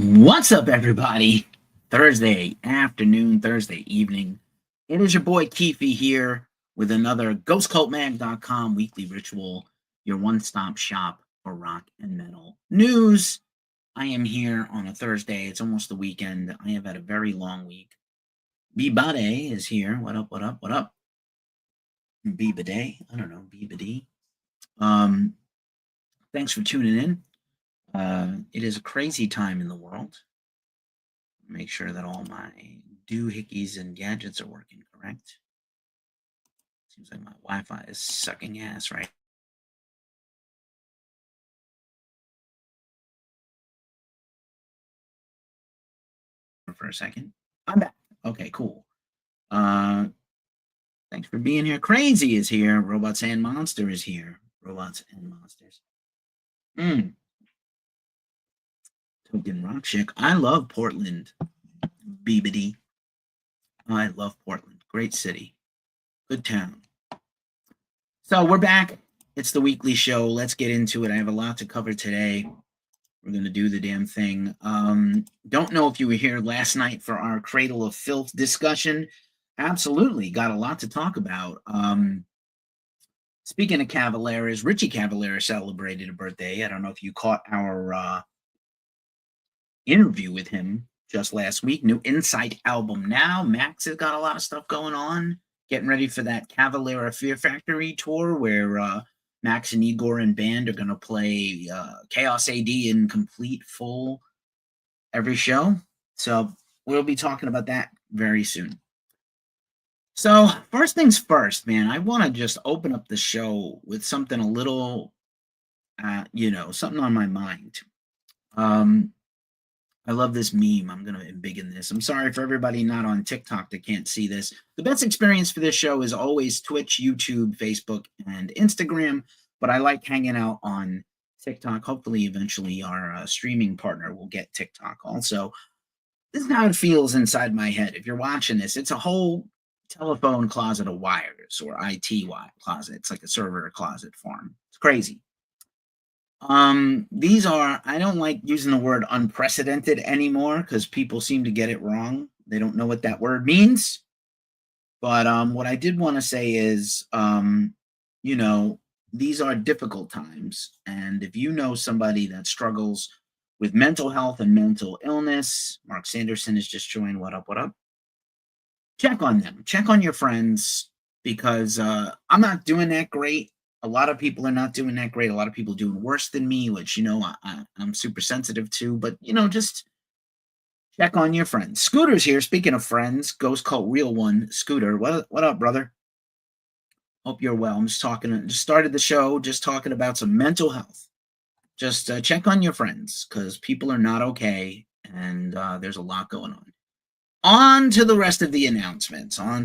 What's up, everybody? Thursday afternoon, Thursday evening. It is your boy Keefe here with another GhostCultMag.com weekly ritual, your one-stop shop for rock and metal news. I am here on a Thursday. It's almost the weekend. I have had a very long week. B-Bade is here. What up, what up, what up? B-Bade? I don't know, B-Bade. Thanks for tuning in. It is a crazy time in the world. Make sure that all my doohickeys and gadgets are working correct. Seems like my Wi-Fi is sucking ass right for a second. I'm back. Okay, cool. Thanks for being here. Crazy is here. Robots and Monster is here. Robots and Monsters. Token Rock Chick. I love Portland. Beebity. I love Portland. Great city. Good town. So we're back. It's the weekly show. Let's get into it. I have a lot to cover today. We're going to do the damn thing. Don't know if you were here last night for our Cradle of Filth discussion. Absolutely. Got a lot to talk about. Speaking of Cavaleras, Richie Cavalera celebrated a birthday. I don't know if you caught our interview with him just last week. New Insight album now. Max has got a lot of stuff going on. Getting ready for that Cavalera Fear Factory tour where Max and Igor and band are going to play Chaos AD in complete full every show. So we'll be talking about that very soon. So first things first, man, I want to just open up the show with something a little, something on my mind. I love this meme. I'm going to embiggen this. I'm sorry for everybody not on TikTok that can't see this. The best experience for this show is always Twitch, YouTube, Facebook, and Instagram, but I like hanging out on TikTok. Hopefully, eventually, our streaming partner will get TikTok also. This is how it feels inside my head. If you're watching this, it's a whole telephone closet of wires or IT closet. It's like a server closet farm. It's crazy. These are, I don't like using the word unprecedented anymore because people seem to get it wrong. They don't know what that word means. But what I did want to say is, these are difficult times. And if you know somebody that struggles with mental health and mental illness, Mark Sanderson has just joined. What up, what up? Check on them. Check on your friends because I'm not doing that great. A lot of people are not doing that great. A lot of people doing worse than me, which, I'm super sensitive to. But, just check on your friends. Scooter's here. Speaking of friends, Ghost Cult Real One. Scooter, what up, brother? Hope you're well. I'm just started the show just talking about some mental health. Just check on your friends because people are not okay. And there's a lot going on. On to the rest of the announcements. So,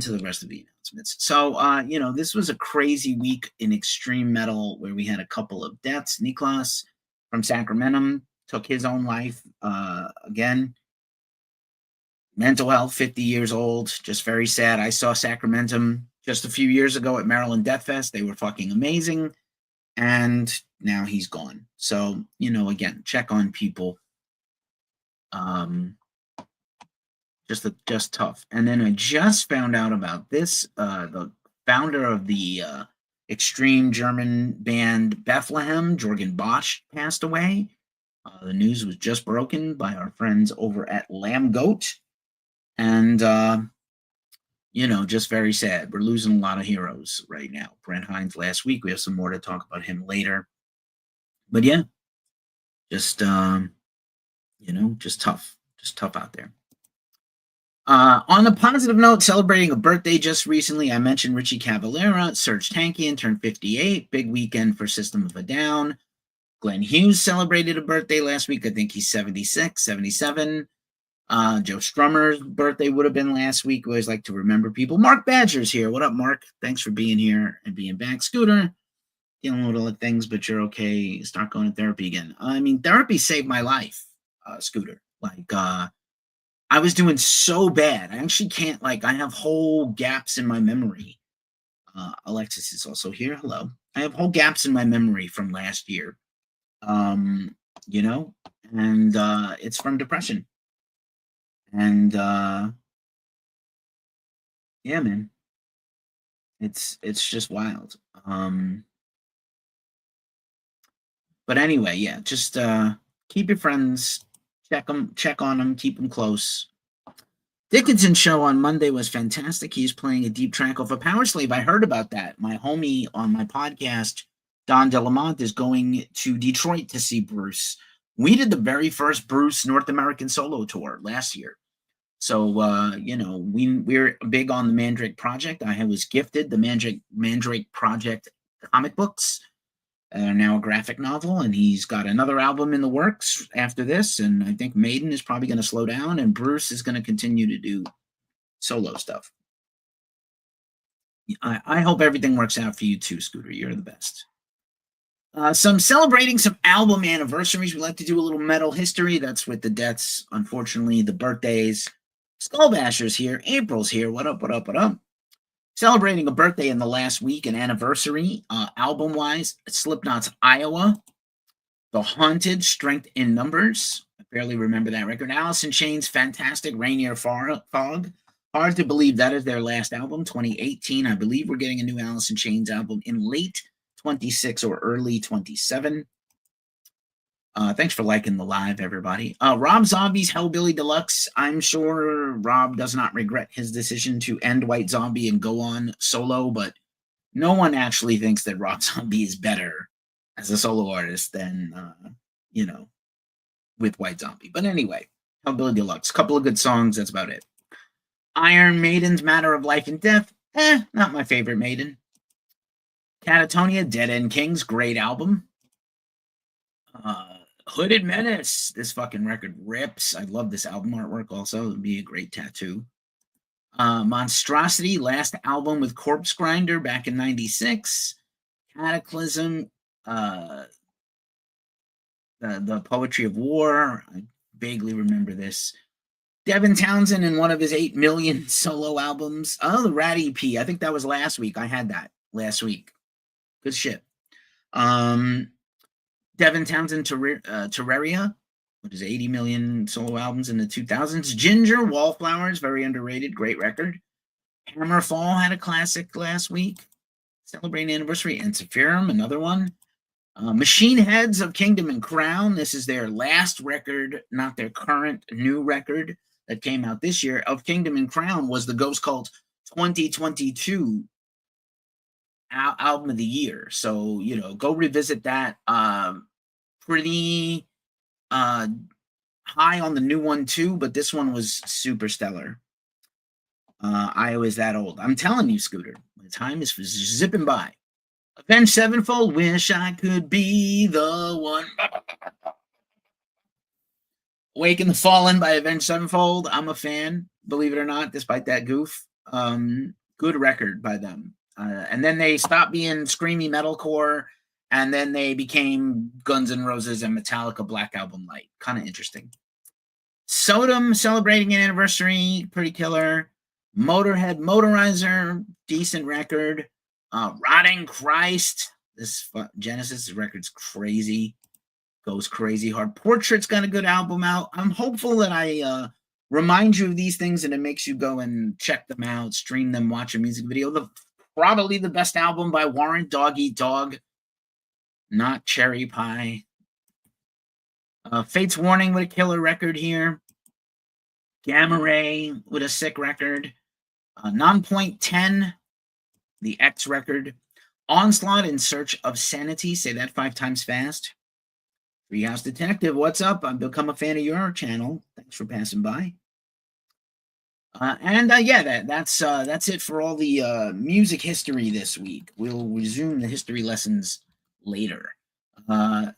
this was a crazy week in extreme metal where we had a couple of deaths. Niklas from Sacramento took his own life again. Mental health, 50 years old, just very sad. I saw Sacramento just a few years ago at Maryland Death Fest. They were fucking amazing. And now he's gone. So, again, check on people. Just tough. And then I just found out about this. The founder of the extreme German band Bethlehem, Jorgen Bosch, passed away. The news was just broken by our friends over at Lamb Goat. And, just very sad. We're losing a lot of heroes right now. Brent Hines last week. We have some more to talk about him later. But yeah, just tough. Just tough out there. On a positive note, celebrating a birthday just recently, I mentioned Richie Cavalera. Serge Tankian turned 58. Big weekend for System of a Down. Glenn Hughes celebrated a birthday last week. I think he's 76, 77. Joe Strummer's birthday would have been last week. We always like to remember people. Mark Badger's here. What up, Mark? Thanks for being here and being back. Scooter, dealing with all the things, but you're okay. Start going to therapy again. I mean, therapy saved my life, Scooter. I was doing so bad. I actually can't, I have whole gaps in my memory. Alexis is also here. Hello. I have whole gaps in my memory from last year. and it's from depression. And yeah, man, it's just wild. But anyway, yeah, just keep your friends, check on them, keep them close. Dickinson's show on Monday was fantastic. He's playing a deep track off of Power Slave. I heard about that. My homie on my podcast, Don Delamont, is going to Detroit to see Bruce. We did the very first Bruce North American solo tour last year. So, we're big on the Mandrake Project. I was gifted the Mandrake Project comic books. Now a graphic novel, and he's got another album in the works after this, and I think Maiden is probably going to slow down, and Bruce is going to continue to do solo stuff. I hope everything works out for you too, Scooter. You're the best. Celebrating some album anniversaries. We like to do a little metal history. That's with the deaths, unfortunately, the birthdays. Skullbasher's here. April's here. What up, what up, what up? Celebrating a birthday in the last week, an anniversary, album-wise, Slipknot's Iowa, The Haunted, Strength in Numbers. I barely remember that record. Alice in Chains, fantastic, Rainier Fog. Hard to believe that is their last album, 2018. I believe we're getting a new Alice in Chains album in late 26 or early 27. Thanks for liking the live, everybody. Rob Zombie's Hellbilly Deluxe. I'm sure Rob does not regret his decision to end White Zombie and go on solo, but no one actually thinks that Rob Zombie is better as a solo artist than, with White Zombie. But anyway, Hellbilly Deluxe. Couple of good songs. That's about it. Iron Maiden's Matter of Life and Death. Not my favorite Maiden. Catatonia, Dead End Kings. Great album. Hooded Menace. This fucking record rips. I love this album artwork also. It would be a great tattoo. Monstrosity, last album with Corpse Grinder back in 96. Cataclysm, the Poetry of War. I vaguely remember this. Devin Townsend in one of his 8 million solo albums. Oh, the Rat EP. I think that was last week. I had that last week. Good shit. Devin Townsend, Terraria, which is 80 million solo albums in the 2000s. Ginger, Wallflowers, very underrated, great record. Hammerfall had a classic last week. Celebrating anniversary. And Sephirum, another one. Machine Heads of Kingdom and Crown. This is their last record, not their current new record that came out this year. Of Kingdom and Crown was the Ghost Cult 2022 album of the year. So, go revisit that. Pretty high on the new one too, but this one was super stellar. Iowa's that old. I'm telling you, Scooter, the time is zipping by. Avenged Sevenfold, wish I could be the one. Awaken the Fallen by Avenged Sevenfold. I'm a fan, believe it or not, despite that goof. Good record by them. And then they stopped being screamy metalcore, and then they became Guns N' Roses and Metallica Black Album Light. Kind of interesting. Sodom, celebrating an anniversary, pretty killer. Motorhead, Motorizer, decent record. Rotting Christ, this Genesis record's crazy. Goes crazy hard. Portrait's got a good album out. I'm hopeful that I remind you of these things and it makes you go and check them out, stream them, watch a music video. Probably the best album by Warrant, Dog Eat Dog. Not Cherry Pie. Fate's Warning with a killer record here. Gamma Ray with a sick record. Nonpoint 10, the X record. Onslaught, In Search of Sanity. Say that 5 times fast. Treehouse Detective, what's up? I've become a fan of your channel. Thanks for passing by. That's it for all the music history this week. We'll resume the history lessons later.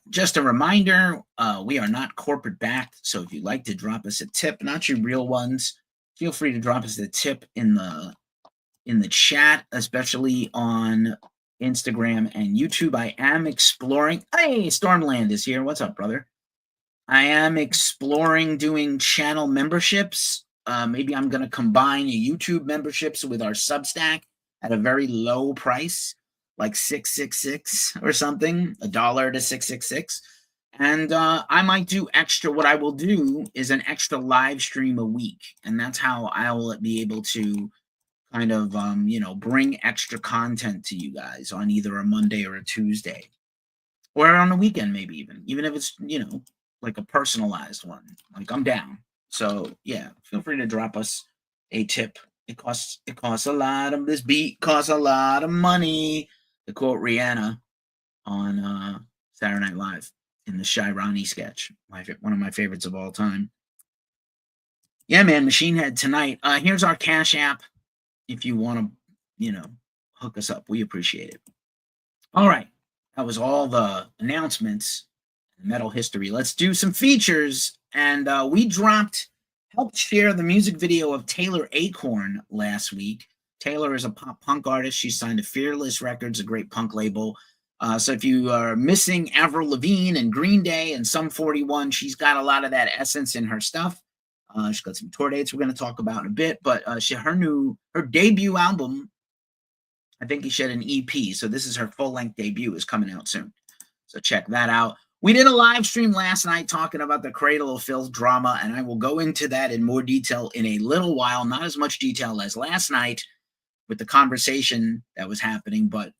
Just a reminder, we are not corporate backed, so if you'd like to drop us a tip, not your real ones, feel free to drop us a tip in the chat, especially on Instagram and YouTube. I am exploring. Hey, Stormland is here. What's up, brother? I am exploring doing channel memberships. Maybe I'm going to combine YouTube memberships with our Substack at a very low price, like $666 or something, $1 to $666. And I might do extra. What I will do is an extra live stream a week. And that's how I will be able to kind of, bring extra content to you guys on either a Monday or a Tuesday. Or on the weekend, maybe even if it's, like a personalized one. Like, I'm down. So, yeah, feel free to drop us a tip. It costs a lot of, this beat costs a lot of money, to quote Rihanna on Saturday Night Live in the Shy Ronnie sketch. One of my favorites of all time. Yeah, man, Machine Head tonight. Here's our Cash App if you want to, hook us up. We appreciate it. All right. That was all the announcements, metal history. Let's do some features. And we helped share the music video of Taylor Acorn last week. Taylor is a pop punk artist. She signed to Fearless Records, a great punk label. So if you are missing Avril Lavigne and Green Day and Sum 41, she's got a lot of that essence in her stuff. She's got some tour dates we're going to talk about in a bit. But her debut album, I think she had an EP, so this is her full-length debut, is coming out soon. So check that out. We did a live stream last night talking about the Cradle of Filth drama, and I will go into that in more detail in a little while. Not as much detail as last night with the conversation that was happening, but,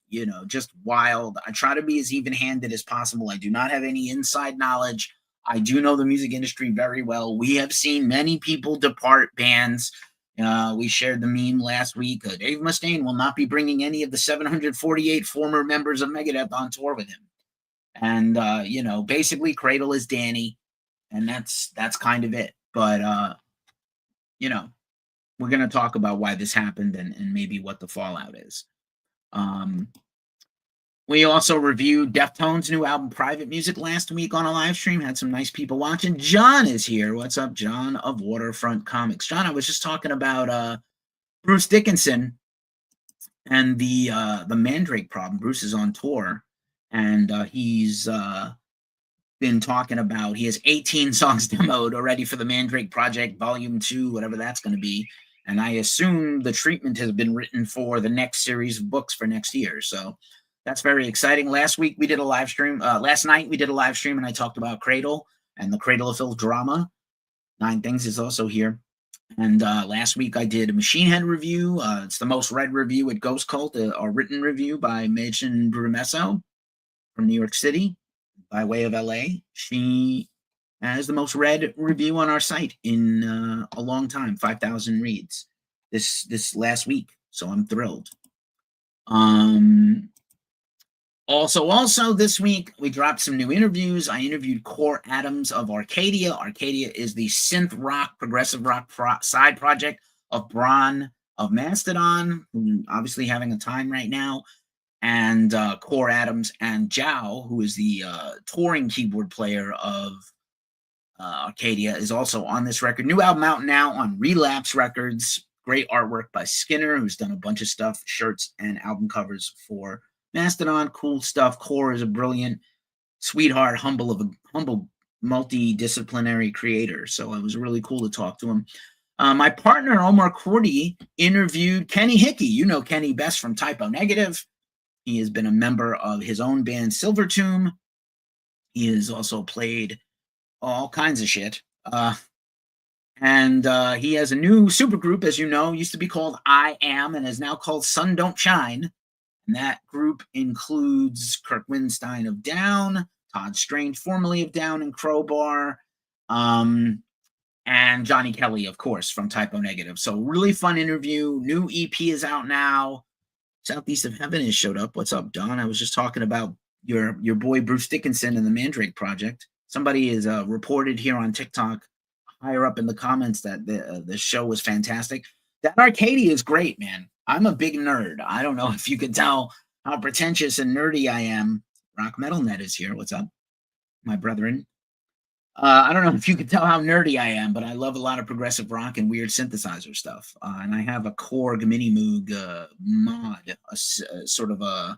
just wild. I try to be as even-handed as possible. I do not have any inside knowledge. I do know the music industry very well. We have seen many people depart bands. We shared the meme last week. Dave Mustaine will not be bringing any of the 748 former members of Megadeth on tour with him. And, basically Cradle is Danny, and that's kind of it. But, we're going to talk about why this happened and maybe what the fallout is. We also reviewed Deftones' new album, Private Music, last week on a live stream. Had some nice people watching. John is here. What's up, John of Waterfront Comics? John, I was just talking about Bruce Dickinson and the Mandrake problem. Bruce is on tour, and he's been talking about, he has 18 songs demoed already for the Mandrake Project, Volume 2, whatever that's going to be. And I assume the treatment has been written for the next series of books for next year. So that's very exciting. Last night we did a live stream, and I talked about Cradle and the Cradle of Filth drama. Nine Things is also here. And last week I did a Machine Head review. It's the most read review at Ghost Cult, a written review by Machen Brumesso from New York City by way of LA. She has the most read review on our site in a long time, 5,000 reads this last week. So I'm thrilled. Also this week, we dropped some new interviews. I interviewed Core Adams of Arcadia. Arcadia is the synth rock, progressive rock side project of Bron of Mastodon, who obviously having a time right now, and Core Adams and Zhao, who is the touring keyboard player of Arcadia, is also on this record. New album out now on Relapse Records. Great artwork by Skinner, who's done a bunch of stuff, shirts and album covers for Mastodon. Cool stuff. Core is a brilliant, sweetheart, humble multidisciplinary creator. So it was really cool to talk to him. My partner, Omar Cordy, interviewed Kenny Hickey. You know Kenny best from Typo Negative. He has been a member of his own band, Silvertomb. He has also played all kinds of shit. And he has a new supergroup, as you know, used to be called I Am and is now called Sun Don't Shine. And that group includes Kirk Winstein of Down, Todd Strange, formerly of Down and Crowbar, and Johnny Kelly, of course, from Typo Negative. So really fun interview. New EP is out now. Southeast of Heaven has showed up. What's up, Don? I was just talking about your boy Bruce Dickinson and the Mandrake Project. Somebody is reported here on TikTok, higher up in the comments, that the show was fantastic. That Arcadia is great, man. I'm a big nerd. I don't know if you can tell how pretentious and nerdy I am. Rock Metal Net is here. What's up, my brethren? I don't know if you can tell how nerdy I am, but I love a lot of progressive rock and weird synthesizer stuff. And I have a Korg Mini Moog mod, a sort of a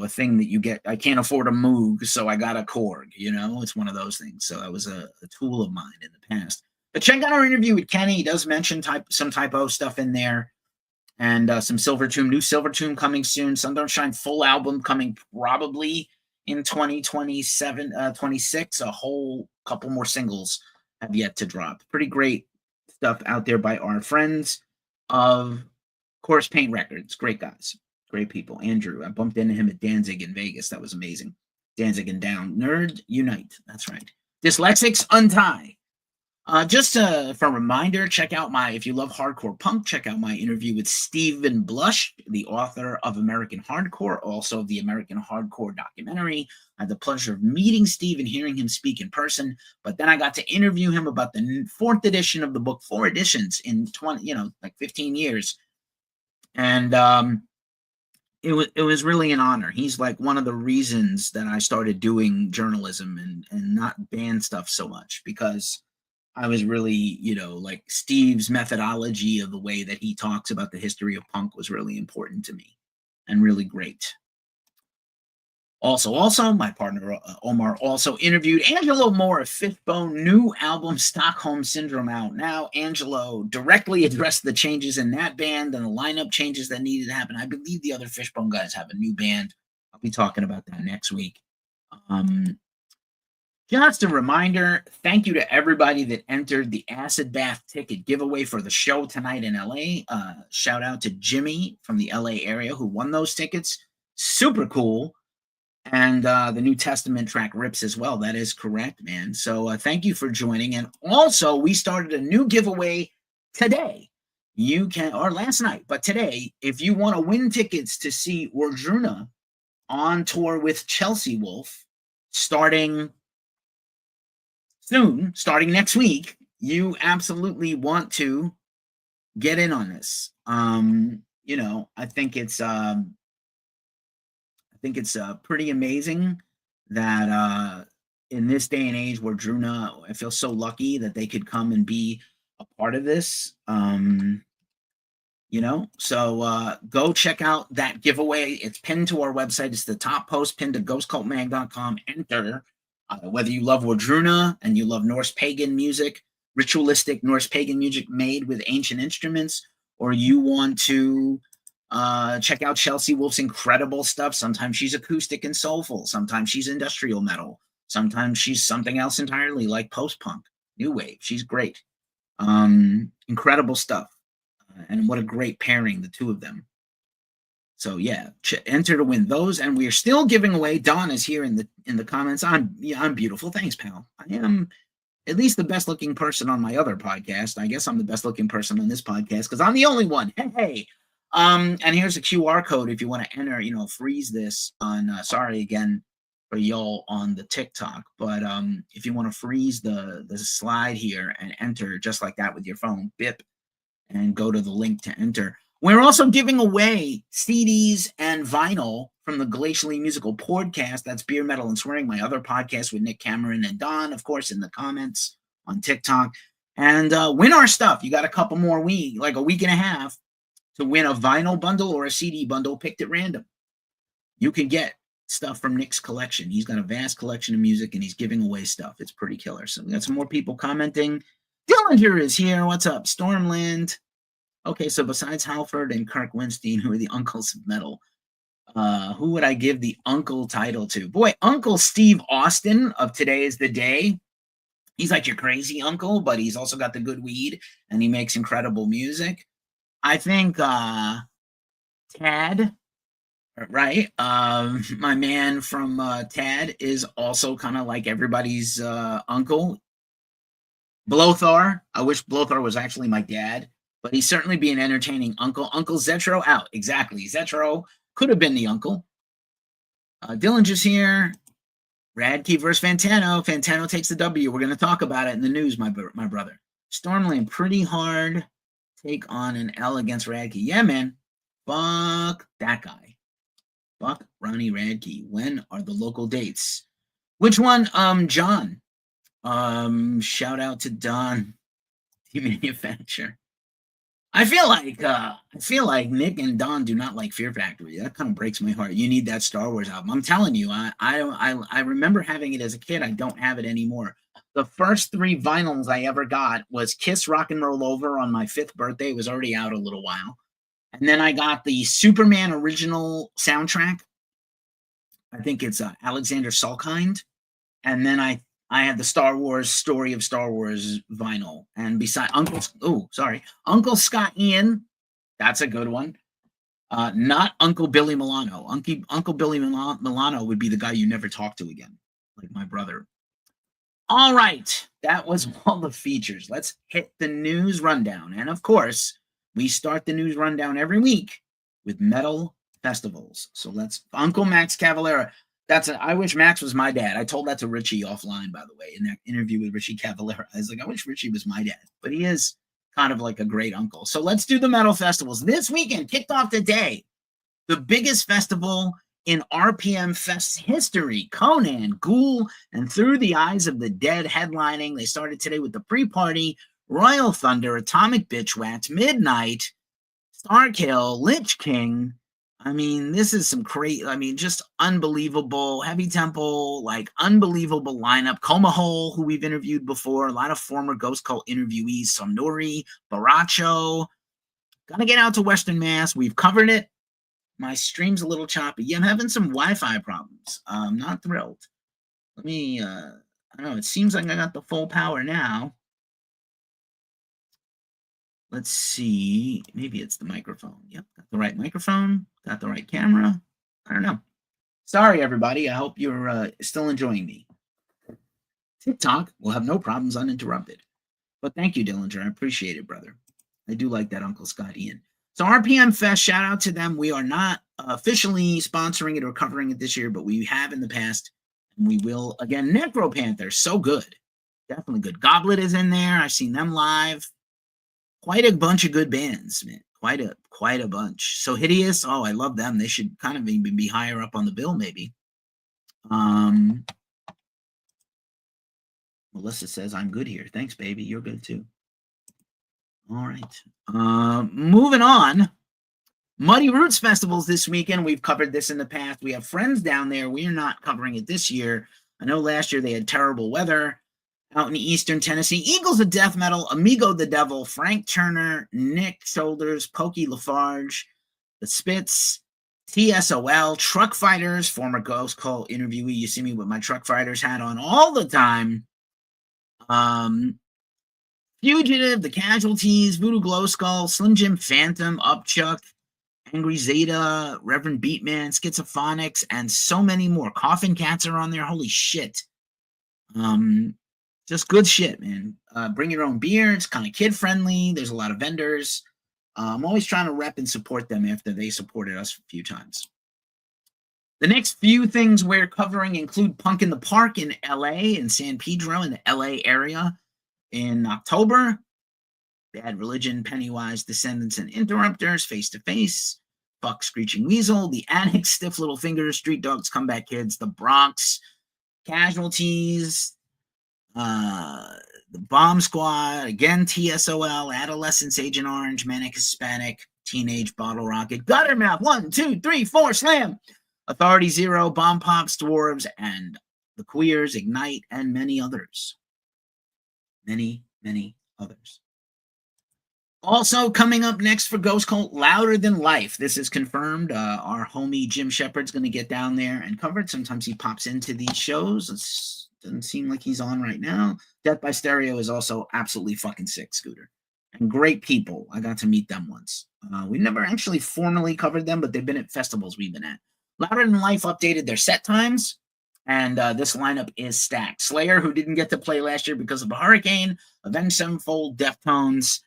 thing that you get. I can't afford a Moog, so I got a Korg. It's one of those things. So that was a tool of mine in the past. But check out our interview with Kenny. He does mention some Typo stuff in there. And some Silvertomb, new Silvertomb coming soon. Sun Don't Shine full album coming probably in 2027, 26. A whole couple more singles have yet to drop. Pretty great stuff out there by our friends of Course Paint Records. Great guys, great people. Andrew, I bumped into him at Danzig in Vegas. That was amazing. Danzig and Down. Nerd Unite. That's right. Dyslexics Untie. Just for a reminder, check out if you love hardcore punk, check out my interview with Stephen Blush, the author of American Hardcore, also the American Hardcore documentary. I had the pleasure of meeting Steve and hearing him speak in person, but then I got to interview him about the fourth edition of the book, 4 editions in 15 years. And it was really an honor. He's like one of the reasons that I started doing journalism and not band stuff so much, because I was really, like Steve's methodology of the way that he talks about the history of punk was really important to me and really great. Also, my partner Omar also interviewed Angelo Moore of Fishbone, new album Stockholm Syndrome out now. Angelo directly addressed the changes in that band and the lineup changes that needed to happen. I believe the other Fishbone guys have a new band. I'll be talking about that next week. Just a reminder, thank you to everybody that entered the Acid Bath ticket giveaway for the show tonight in LA. Shout out to Jimmy from the LA area who won those tickets. Super cool. And the New Testament track rips as well. That is correct, man. So thank you for joining. And also, we started a new giveaway today. Or last night, but today, if you want to win tickets to see Wardruna on tour with Chelsea Wolfe, starting next week, you absolutely want to get in on this. I think it's pretty amazing that in this day and age, Wardruna, I feel so lucky that they could come and be a part of this. So go check out that giveaway. It's pinned to our website. It's the top post pinned to ghostcultmag.com. Enter. Whether you love Wardruna and you love Norse pagan music, ritualistic Norse pagan music made with ancient instruments, or you want to check out Chelsea Wolfe's incredible stuff. Sometimes she's acoustic and soulful. Sometimes she's industrial metal. Sometimes she's something else entirely, like post-punk, new wave. She's great. Incredible stuff. And what a great pairing, the two of them. So yeah, enter to win those, and we are still giving away. Don is here in the comments. I'm beautiful. Thanks, pal. I am at least the best looking person on my other podcast. I guess I'm the best looking person on this podcast because I'm the only one. Hey. And here's a QR code if you want to enter. Freeze this on. Sorry again for y'all on the TikTok, but if you want to freeze the slide here and enter just like that with your phone, bip, and go to the link to enter. We're also giving away CDs and vinyl from the Glacially Musical podcast. That's Beer, Metal, and Swearing, my other podcast with Nick Cameron and Don, of course, in the comments on TikTok. And win our stuff. You got a couple more weeks, like a week and a half, to win a vinyl bundle or a CD bundle picked at random. You can get stuff from Nick's collection. He's got a vast collection of music, and he's giving away stuff. It's pretty killer. So we got some more people commenting. Dillinger is here. What's up? Stormland. Okay, so besides Halford and Kirk Winstein, who are the uncles of metal, who would I give the uncle title to? Boy, Uncle Steve Austin of Today is the Day. He's like your crazy uncle, but he's also got the good weed, and he makes incredible music. I think Tad, right? My man from Tad is also kind of like everybody's uncle. Blothar. I wish Blothar was actually my dad. But he's certainly be an entertaining uncle. Uncle Zetro out. Exactly. Zetro could have been the uncle. Dillinger's here. Radke versus Fantano. Fantano takes the W. We're going to talk about it in the news, my brother. Stormland, pretty hard take on an L against Radke. Yeah, man. Fuck that guy. Fuck Ronnie Radke. When are the local dates? Which one? John. Shout out to Don, the manufacturer. I feel like Nick and Don do not like Fear Factory. That kind of breaks my heart. You need that Star Wars album. I'm telling you, I remember having it as a kid. I don't have it anymore. The first 3 vinyls I ever got was Kiss Rock and Roll Over on my 5th birthday. It was already out a little while. And then I got the Superman original soundtrack I think it's Alexander Salkind. And then I had the Star Wars Story of Star Wars vinyl. And beside Uncle Scott Ian, that's a good one. Not Uncle Billy Milano. Uncle Billy Milano would be the guy you never talk to again, like my brother. All right, that was all the features. Let's hit the news rundown. And of course, we start the news rundown every week with metal festivals. So let's Uncle Max Cavalera. I wish Max was my dad. I told that to Richie offline, by the way, in that interview with Richie Cavalera. I was like, I wish Richie was my dad, but he is kind of like a great uncle. So let's do the metal festivals. This weekend kicked off today, the biggest festival in RPM Fest's history. Conan, Ghoul, and Through the Eyes of the Dead headlining. They started today with the pre-party, Royal Thunder, Atomic Bitchwats, Midnight, Starkill, Lich King. I mean, this is some crazy, just unbelievable. Heavy Temple, like unbelievable lineup. Coma Hole, who we've interviewed before, a lot of former Ghost Cult interviewees, Sonori, Baracho. Gonna get out to Western Mass. We've covered it. My stream's a little choppy. Yeah, I'm having some Wi-Fi problems. I'm not thrilled. Let me, I don't know, it seems like I got the full power now. Let's see. Maybe it's the microphone. Yep, got the right microphone. Got the right camera. I don't know. Sorry, everybody. I hope you're still enjoying me. TikTok will have no problems uninterrupted. But thank you, Dillinger. I appreciate it, brother. I do like that Uncle Scott Ian. So RPM Fest, shout out to them. We are not officially sponsoring it or covering it this year, but we have in the past. And we will again. Necropanther, so good. Definitely good. Goblet is in there. I've seen them live. Quite a bunch of good bands, man. Quite a bunch. So Hideous, I love them. They should kind of even be higher up on the bill, maybe. Melissa says, I'm good here. Thanks, baby. You're good too. All right. Moving on. Muddy Roots Festivals this weekend. We've covered this in the past. We have friends down there. We are not covering it this year. I know last year they had terrible weather. Out in eastern Tennessee, Eagles of Death Metal, Amigo the Devil, Frank Turner, Nick Shoulders, Pokey Lafarge, The Spits, TSOL, Truck Fighters, former Ghost Cult interviewee. You see me with my Truck Fighters hat on all the time. Fugitive, The Casualties, Voodoo Glow Skull, Slim Jim Phantom, Upchuck, Angry Zeta, Reverend Beatman, Schizophonics, and so many more. Coffin Cats are on there. Holy shit. Just good shit, man. Bring your own beer. It's kind of kid-friendly. There's a lot of vendors. I'm always trying to rep and support them after they supported us a few times. The next few things we're covering include Punk in the Park in L.A. and San Pedro in the L.A. area in October. Bad Religion, Pennywise, Descendants, and Interrupters, Face to Face. Fuck Screeching Weasel, The Addicts, Stiff Little Fingers, Street Dogs, Comeback Kids, The Bronx, Casualties, the Bomb Squad, again TSOL, Adolescence, Agent Orange, Manic Hispanic, Teenage Bottle Rocket, Guttermouth, 1, 2, 3, 4, Slam, Authority Zero, Bomb Pops, Dwarves, and the Queers, Ignite, and many others. Many others. Also coming up next for Ghost Cult, Louder Than Life. This is confirmed. Our homie Jim Shepard's going to get down there and cover it. Sometimes he pops into these shows. Doesn't seem like he's on right now. Death by Stereo is also absolutely fucking sick, Scooter. And great people. I got to meet them once. We never actually formally covered them, but they've been at festivals we've been at. Louder Than Life updated their set times, and this lineup is stacked. Slayer, who didn't get to play last year because of a hurricane, Avenged Sevenfold, Deftones,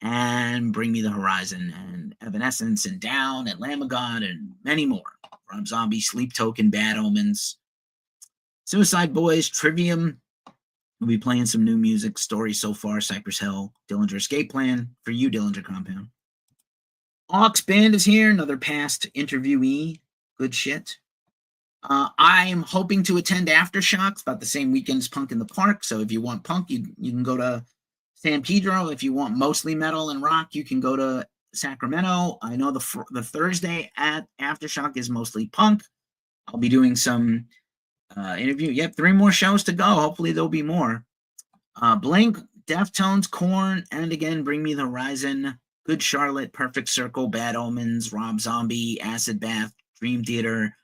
and Bring Me the Horizon, and Evanescence, and Down, and Lamb of God, and many more. Rob Zombie, Sleep Token, Bad Omens, Suicide Boys, Trivium. We'll be playing some new music. Story So Far, Cypress Hill, Dillinger Escape Plan. For you, Dillinger Compound. Aux Band is here, another past interviewee. Good shit. I'm hoping to attend Aftershocks about the same weekend as Punk in the Park. So if you want punk, you can go to San Pedro. If you want mostly metal and rock, you can go to Sacramento. I know the Thursday at Aftershock is mostly punk. I'll be doing some interview. Yep, 3 more shows to go. Hopefully there'll be more. Blink, Deftones, Korn, and again, Bring Me the Horizon, Good Charlotte, Perfect Circle, Bad Omens, Rob Zombie, Acid Bath, Dream Theater,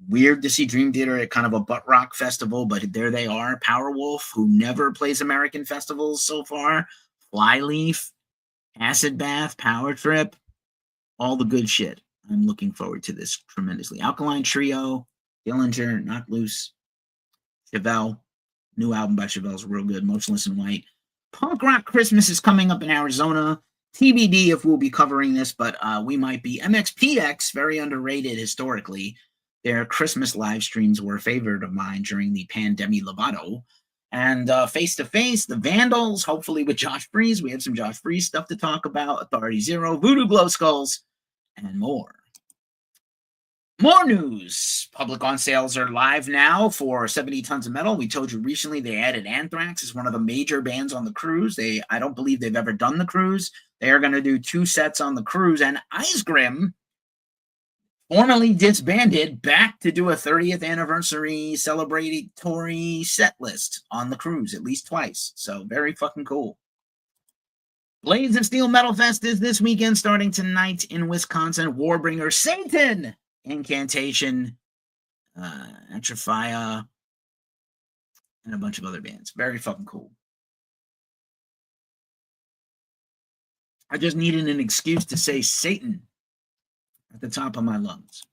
Weird to see Dream Theater at kind of a butt rock festival, but there they are. Powerwolf, who never plays American festivals so far. Flyleaf, Acid Bath, Power Trip, all the good shit. I'm looking forward to this tremendously. Alkaline Trio, Dillinger, Knock Loose, Chevelle. New album by Chevelle's real good. Motionless in White. Punk Rock Christmas is coming up in Arizona. TBD if we'll be covering this, but we might be. MXPX, very underrated historically. Their Christmas live streams were a favorite of mine during the Pandemic Lovato. And Face to Face, The Vandals, hopefully with Josh Freeze. We have some Josh Freeze stuff to talk about. Authority Zero, Voodoo Glow Skulls, and more. More news. Public on sales are live now for 70 Tons of Metal. We told you recently they added Anthrax as one of the major bands on the cruise. I don't believe they've ever done the cruise. They are going to do 2 sets on the cruise. And Icegrim, formerly disbanded, back to do a 30th anniversary celebratory set list on the cruise at least twice. So very fucking cool. Blades of Steel Metal Fest is this weekend, starting tonight in Wisconsin. Warbringer, Satan, Incantation, Atrophiah, and a bunch of other bands. Very fucking cool. I just needed an excuse to say Satan at the top of my lungs.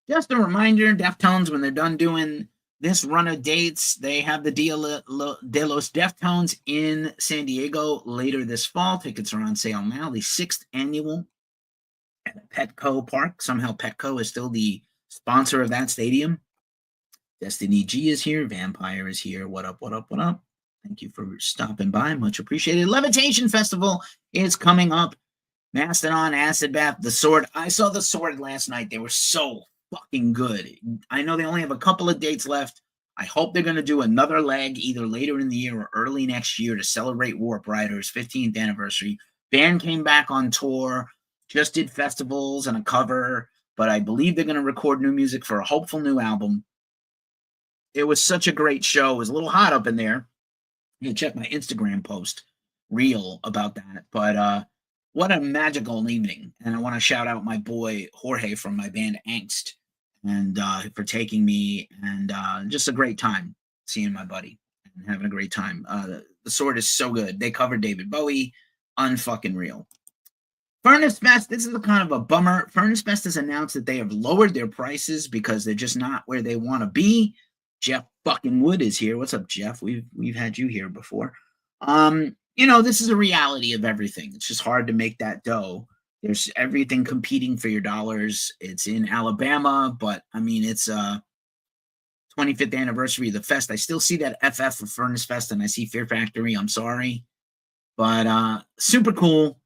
Just a reminder, Deftones, when they're done doing this run of dates, they have the Dia de los Deftones in San Diego later this fall. Tickets are on sale now. The 6th annual at Petco Park. Somehow Petco is still the sponsor of that stadium. Destiny G is here. Vampire is here. What up, what up, what up? Thank you for stopping by. Much appreciated. Levitation Festival is coming up. Mastodon, Acid Bath, The Sword. I saw The Sword last night. They were so fucking good. I know they only have a couple of dates left. I hope they're going to do another leg either later in the year or early next year to celebrate Warp Rider's 15th anniversary. Band came back on tour, just did festivals and a cover, but I believe they're going to record new music for a hopeful new album. It was such a great show. It was a little hot up in there. You can check my Instagram post reel about that. But what a magical evening. And I want to shout out my boy Jorge from my band Angst and for taking me, and just a great time seeing my buddy and having a great time. The Sword is so good. They covered David Bowie. Unfucking real. Furnace Fest, this is a kind of a bummer. Furnace Fest has announced that they have lowered their prices because they're just not where they want to be. Jeff fucking Wood is here. What's up, Jeff? We've had you here before. This is a reality of everything. It's just hard to make that dough. There's everything competing for your dollars. It's in Alabama, but I mean, it's 25th anniversary of the fest. I still see that FF for Furnace Fest, and I see Fear Factory. I'm sorry, but super cool.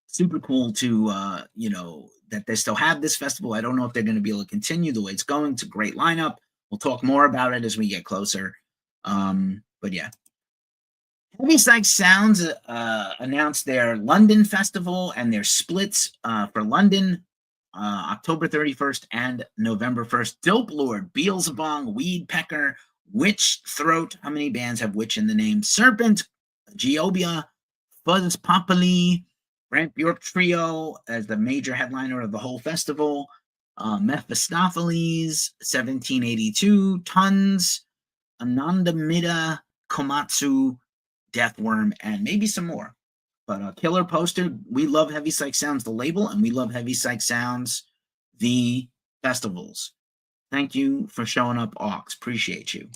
Super cool to that they still have this festival. I don't know if they're going to be able to continue the way it's going. It's a great lineup. We'll talk more about it as we get closer. But yeah. Heavy Psych Sounds announced their London festival and their splits for London, October 31st and November 1st. Dope Lord, Beelzebub, Weed Pecker, Witch Throat. How many bands have witch in the name? Serpent, Geobia, Fuzz Populi, Brant Bjork Trio as the major headliner of the whole festival. Mephistopheles, 1782, Tons, Anandamida, Komatsu, Deathworm, and maybe some more. But killer poster. We love Heavy Psych Sounds, the label, and we love Heavy Psych Sounds, the festivals. Thank you for showing up, Aux. Appreciate you.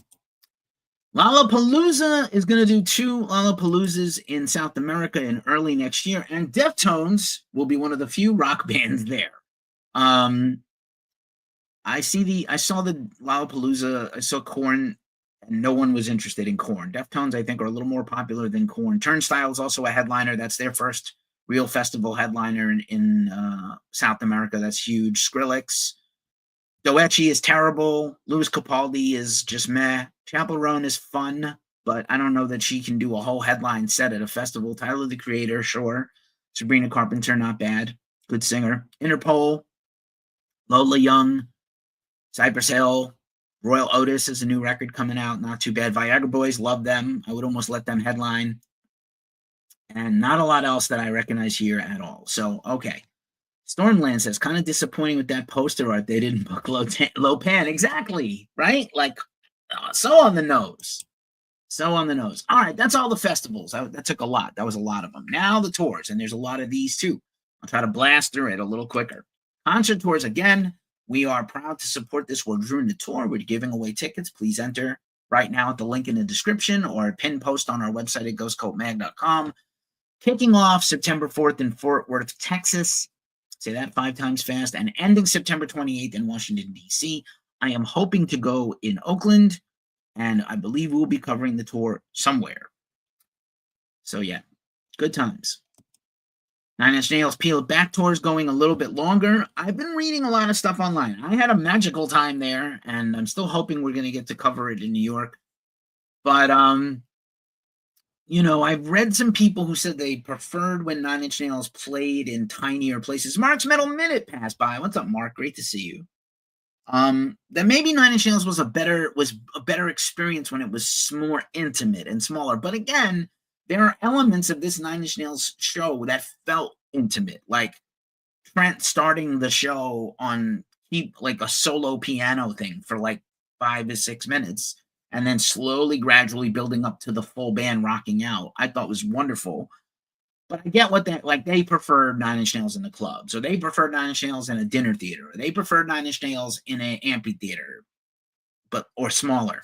Lollapalooza is going to do 2 Lollapaloozas in South America in early next year, and Deftones will be one of the few rock bands there. I saw the Lollapalooza. I saw Korn, and no one was interested in Korn. Deftones, I think, are a little more popular than Korn. Turnstile is also a headliner. That's their first real festival headliner in South America. That's huge. Skrillex. Doechi is terrible. Louis Capaldi is just meh. Chappell Roan is fun, but I don't know that she can do a whole headline set at a festival. Tyler, the Creator, sure. Sabrina Carpenter, not bad. Good singer. Interpol. Lola Young. Cypress Hill. Royal Otis is a new record coming out. Not too bad. Viagra Boys, love them. I would almost let them headline. And not a lot else that I recognize here at all. So, okay. Stormland says, kind of disappointing with that poster art. They didn't book Lopan. Exactly, right? Like, so on the nose. So on the nose. All right, that's all the festivals. That took a lot. That was a lot of them. Now the tours, and there's a lot of these too. I'll try to blast through it a little quicker. Concert tours, again, we are proud to support this Wardruna tour. We're giving away tickets. Please enter right now at the link in the description or a pin post on our website at ghostcultmag.com. Kicking off September 4th in Fort Worth, Texas. Say that 5 times fast. And ending September 28th in Washington, D.C. I am hoping to go in Oakland, and I believe we'll be covering the tour somewhere. So, yeah, good times. Nine Inch Nails Peel It Back tour is going a little bit longer. I've been reading a lot of stuff online. I had a magical time there, and I'm still hoping we're going to get to cover it in New York. But, you know, I've read some people who said they preferred when Nine Inch Nails played in tinier places. Mark's Metal Minute passed by. What's up, Mark? Great to see you. That maybe Nine Inch Nails was a better experience when it was more intimate and smaller. But again, there are elements of this Nine Inch Nails show that felt intimate, like Trent starting the show on like a solo piano thing for like 5 to 6 minutes, and then slowly, gradually building up to the full band rocking out. I thought was wonderful. But I get what they prefer Nine Inch Nails in the clubs, or they prefer Nine Inch Nails in a dinner theater, or they prefer Nine Inch Nails in an amphitheater, or smaller.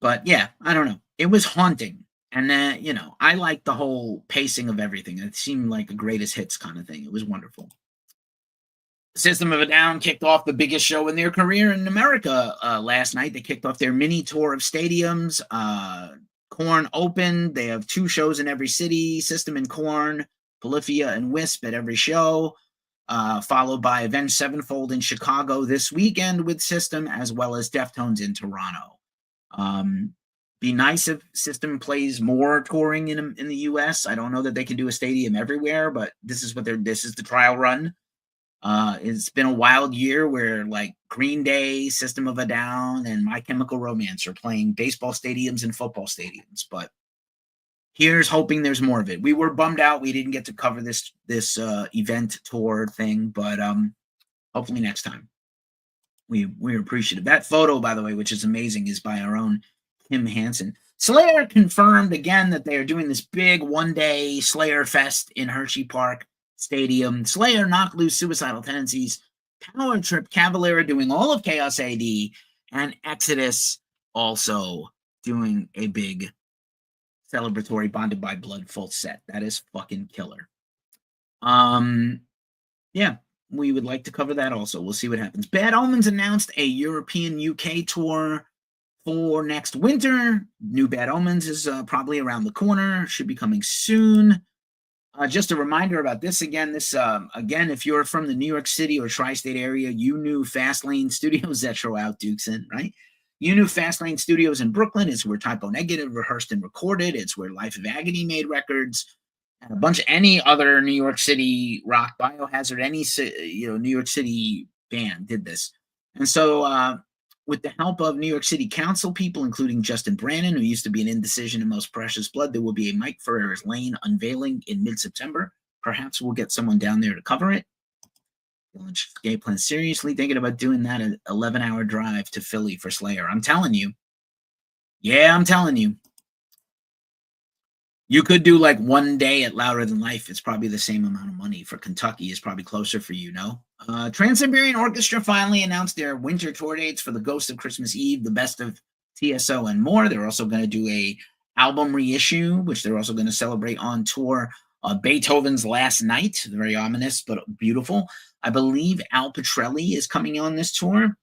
But yeah, I don't know. It was haunting. And then, you know, I liked the whole pacing of everything. It seemed like a greatest hits kind of thing. It was wonderful. System of a Down kicked off the biggest show in their career in America last night. They kicked off their mini tour of stadiums. Korn opened. They have 2 shows in every city. System and Korn, Polyphia and Wisp at every show. Followed by Avenged Sevenfold in Chicago this weekend with System, as well as Deftones in Toronto. Be nice if System plays more touring in the U.S. I don't know that they can do a stadium everywhere, but this is the trial run. It's been a wild year where like Green Day, System of a Down, and My Chemical Romance are playing baseball stadiums and football stadiums. But here's hoping there's more of it. We were bummed out we didn't get to cover this event tour thing, but hopefully next time. We're appreciative. That photo, by the way, which is amazing, is by our own Kim Hansen. Slayer confirmed again that they are doing this big one-day Slayer Fest in Hershey Park Stadium. Slayer, Knock Loose, Suicidal Tendencies, Power Trip, Cavalera doing all of Chaos AD, and Exodus also doing a big celebratory Bonded by Blood full set. That is fucking killer. Yeah, we would like to cover that also. We'll see what happens. Bad Omens announced a European UK tour for next winter. New Bad Omens is probably around the corner. Should be coming soon. Just a reminder about this again. Again, if you're from the New York City or tri-state area, you knew Fastlane Studios. Zetro out, Dukeson, right? You knew Fastlane Studios in Brooklyn. It's where Typo Negative rehearsed and recorded. It's where Life of Agony made records. And a bunch of any other New York City rock, Biohazard, any New York City band did this. And so with the help of New York City Council people, including Justin Brannon, who used to be an Indecision and Most Precious Blood, there will be a Mike Ferrer's Lane unveiling in mid-September. Perhaps we'll get someone down there to cover it. Gay Plan seriously thinking about doing that an 11-hour drive to Philly for Slayer. I'm telling you. Yeah, I'm telling you. You could do like one day at Louder Than Life. It's probably the same amount of money. For Kentucky is probably closer for you, no? Trans-Siberian Orchestra finally announced their winter tour dates for The Ghost of Christmas Eve, The Best of TSO, and more. They're also going to do a album reissue, which they're also going to celebrate on tour. Beethoven's Last Night, very ominous but beautiful. I believe Al Pitrelli is coming on this tour.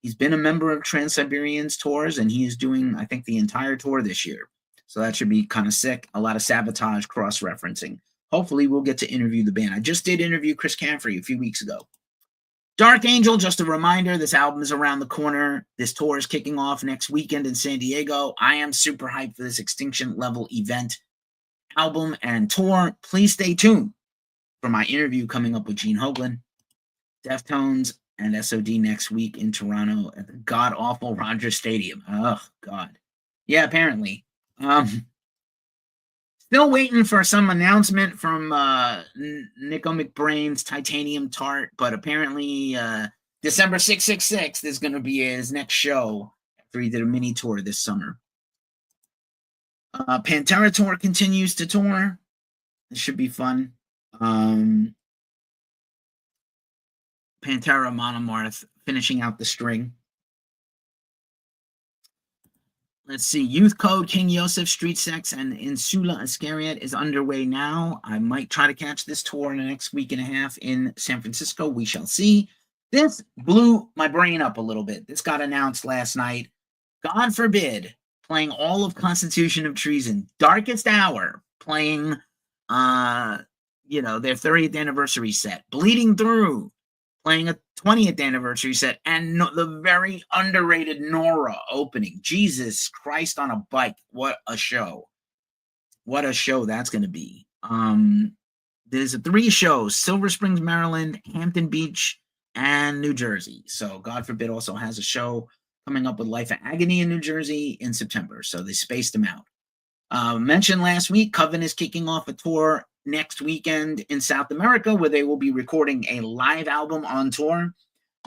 He's been a member of Trans-Siberian's tours, and he is doing, I think, the entire tour this year. So that should be kind of sick. A lot of Sabotage cross-referencing. Hopefully we'll get to interview the band. I just did interview Chris Camfrey a few weeks ago. Dark Angel, just a reminder, this album is around the corner. This tour is kicking off next weekend in San Diego. I am super hyped for this Extinction Level event, album, and tour. Please stay tuned for my interview coming up with Gene Hoglan. Deftones and SOD next week in Toronto at the god-awful Rogers Stadium. Oh, God. Yeah, apparently. Still waiting for some announcement from Nico McBrain's Titanium Tart, but apparently December 666 is going to be his next show after he did a mini tour this summer. Pantera Tour continues to tour. It should be fun. Pantera Monomarth finishing out the string. Let's see. Youth Code, King Yosef, Street Sex, and Insula Iscariot is underway now. I might try to catch this tour in the next week and a half in San Francisco. We shall see. This blew my brain up a little bit. This got announced last night. God Forbid, playing all of Constitution of Treason. Darkest Hour, playing, their 30th anniversary set. Bleeding Through, playing a 20th anniversary set, and the very underrated Nora opening. Jesus Christ on a bike. What a show. What a show that's going to be. There's 3 shows: Silver Springs, Maryland, Hampton Beach, and New Jersey. So God Forbid also has a show coming up with Life of Agony in New Jersey in September. So they spaced them out. Mentioned last week, Coven is kicking off a tour next weekend in South America, where they will be recording a live album on tour.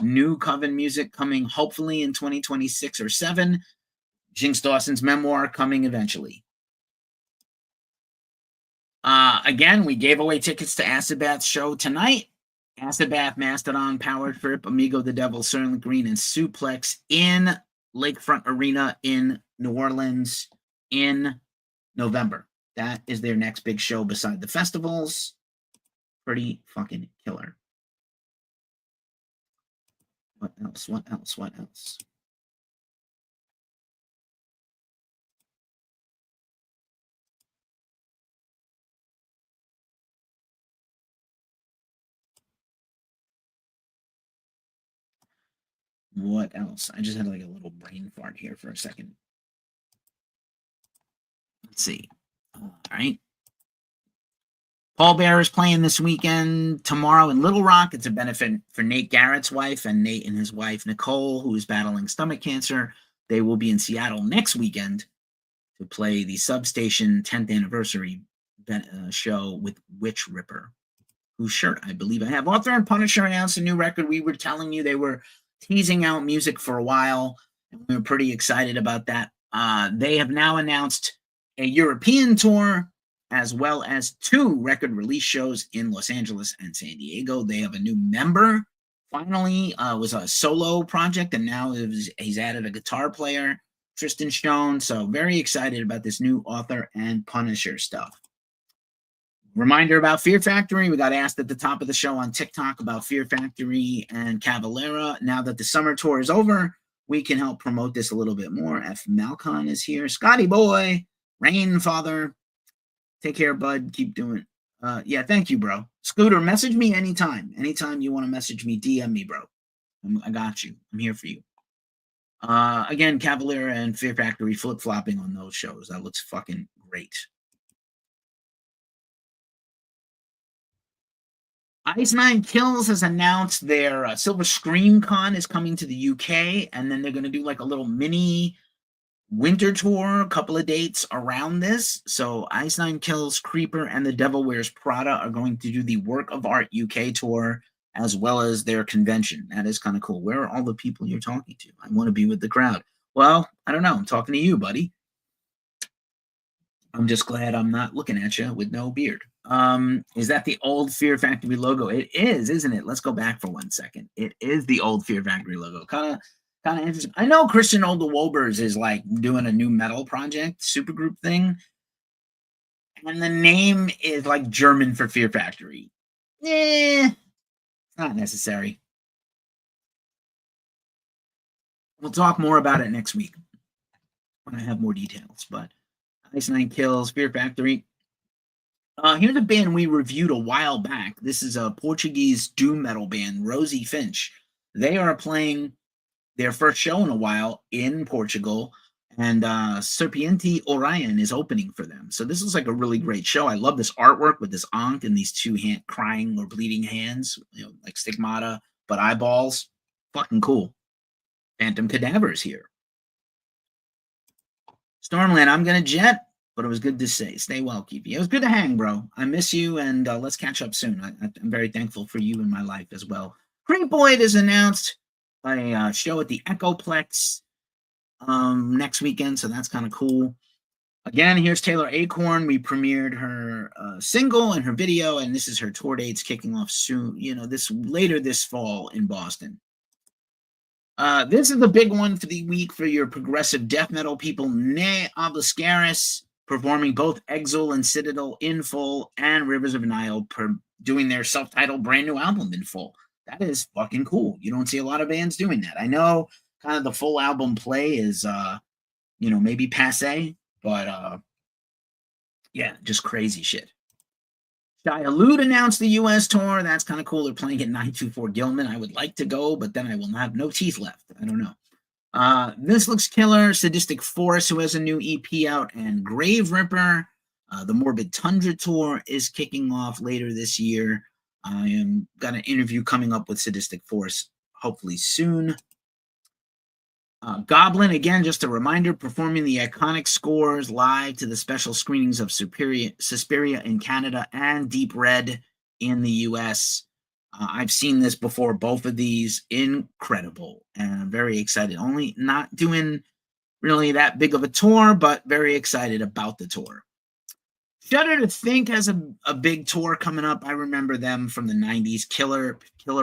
New Coven music coming hopefully in 2026 or 7. Jinx Dawson's memoir coming eventually. Again, we gave away tickets to Acid Bath's show tonight. Acid Bath, Mastodon, Power Trip, Amigo the Devil, Sterling Green, and Suplex in Lakefront Arena in New Orleans in November. That is their next big show beside the festivals. Pretty fucking killer. What else? What else? What else? What else? I just had like a little brain fart here for a second. Let's see. All right. Paul Bear is playing this weekend, tomorrow in Little Rock. It's a benefit for Nate Garrett's wife, and Nate and his wife, Nicole, who is battling stomach cancer. They will be in Seattle next weekend to play the Substation 10th anniversary show with Witch Ripper, whose shirt I believe I have. Author and Punisher announced a new record. We were telling you they were teasing out music for a while, and we were pretty excited about that. They have now announced a European tour, as well as 2 record release shows in Los Angeles and San Diego. They have a new member. Finally, was a solo project, and now he's added a guitar player, Tristan Stone. So very excited about this new Author and Punisher stuff. Reminder about Fear Factory. We got asked at the top of the show on TikTok about Fear Factory and Cavalera. Now that the summer tour is over, we can help promote this a little bit more. F. Malcon is here. Scotty Boy, Rainfather. Take care, bud. Keep doing it. Yeah, thank you, bro. Scooter, message me anytime. Anytime you want to message me, DM me, bro. I got you. I'm here for you. Again, Cavalera and Fear Factory flip-flopping on those shows. That looks fucking great. Ice Nine Kills has announced their Silver Scream Con is coming to the UK, and then they're going to do like a little mini winter tour, a couple of dates around this. So Ice Nine Kills, Creeper, and The Devil Wears Prada are going to do the Work of Art UK tour, as well as their convention. That is kind of cool. Where are all the people you're talking to? I want to be with the crowd. Well, I don't know. I'm talking to you, buddy. I'm just glad I'm not looking at you with no beard. Is that the old Fear Factory logo? It is, isn't it? Let's go back for 1 second. It is the old Fear Factory logo. Kind of interesting. I know Christian Olde-Wolbers is like doing a new metal project, supergroup thing, and the name is like German for Fear Factory. It's not necessary. We'll talk more about it next week when I have more details. But Ice Nine Kills, Fear Factory. Here's a band we reviewed a while back. This is a Portuguese doom metal band, Rosie Finch. They are playing their first show in a while in Portugal, and Serpiente Orion is opening for them. So this is like a really great show. I love this artwork with this Ankh and these 2 crying or bleeding hands, like stigmata, but eyeballs. Fucking cool. Phantom Cadavers here. Stormland, I'm going to jet. but it was good to stay well, Keepy. It was good to hang, bro. I miss you, and let's catch up soon. I'm very thankful for you in my life as well. Creep Boyd has announced a show at the Echoplex next weekend, so that's kind of cool. Again, here's Taylor Acorn. We premiered her single and her video, and this is her tour dates kicking off soon. Later this fall in Boston. This is the big one for the week for your progressive death metal people. Ne Obliscaris performing both Exile and Citadel in full, and Rivers of Nile doing their self-titled brand new album in full. That is fucking cool. You don't see a lot of bands doing that. I know kind of the full album play is, maybe passe, but yeah, just crazy shit. Shia Lude announced the U.S. tour. That's kind of cool. They're playing at 924 Gilman. I would like to go, but then I will have no teeth left. I don't know. This looks killer. Sadistic Force, who has a new EP out, and Grave Ripper. The Morbid Tundra tour is kicking off later this year. I am got an interview coming up with Sadistic Force hopefully soon. Goblin, again, just a reminder, performing the iconic scores live to the special screenings of Suspiria in Canada and Deep Red in the U.S. I've seen this before, both of these. Incredible, and I'm very excited. Only not doing really that big of a tour, but very excited about the tour. Shudder to Think has a big tour coming up. I remember them from the 90s. Killer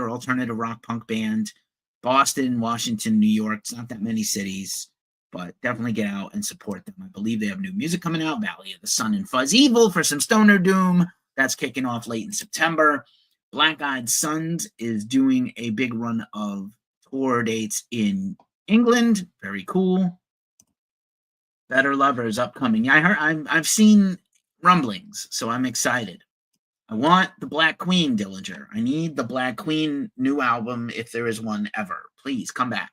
alternative rock punk band. Boston, Washington, New York. It's not that many cities, but definitely get out and support them. I believe they have new music coming out. Valley of the Sun and Fuzz Evil for some stoner doom. That's kicking off late in September. Black Eyed Sons is doing a big run of tour dates in England. Very cool. Better Lovers upcoming. Yeah, I've seen rumblings, so I'm excited. I want the Black Queen, Dillinger. I need the Black Queen new album, if there is one ever. Please, come back.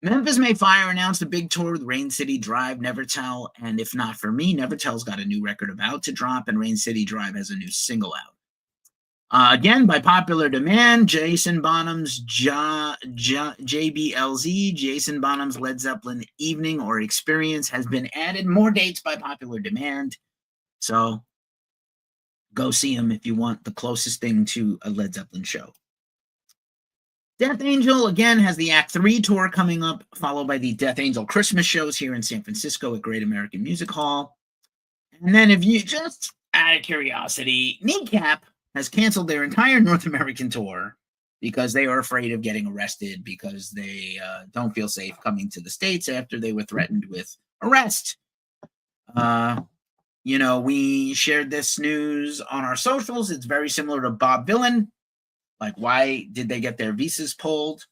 Memphis May Fire announced a big tour with Rain City Drive, Never Tell, and If Not For Me, Never Tell's got a new record about to drop, and Rain City Drive has a new single out. Again, by popular demand, Jason Bonham's JBLZ, Jason Bonham's Led Zeppelin Evening or Experience has been added. More dates by popular demand. So go see him if you want the closest thing to a Led Zeppelin show. Death Angel, again, has the Act 3 tour coming up, followed by the Death Angel Christmas shows here in San Francisco at Great American Music Hall. And then if you just, out of curiosity, Kneecap has canceled their entire North American tour because they are afraid of getting arrested because they don't feel safe coming to the States after they were threatened with arrest. We shared this news on our socials. It's very similar to Bob Dylan. Like, why did they get their visas pulled?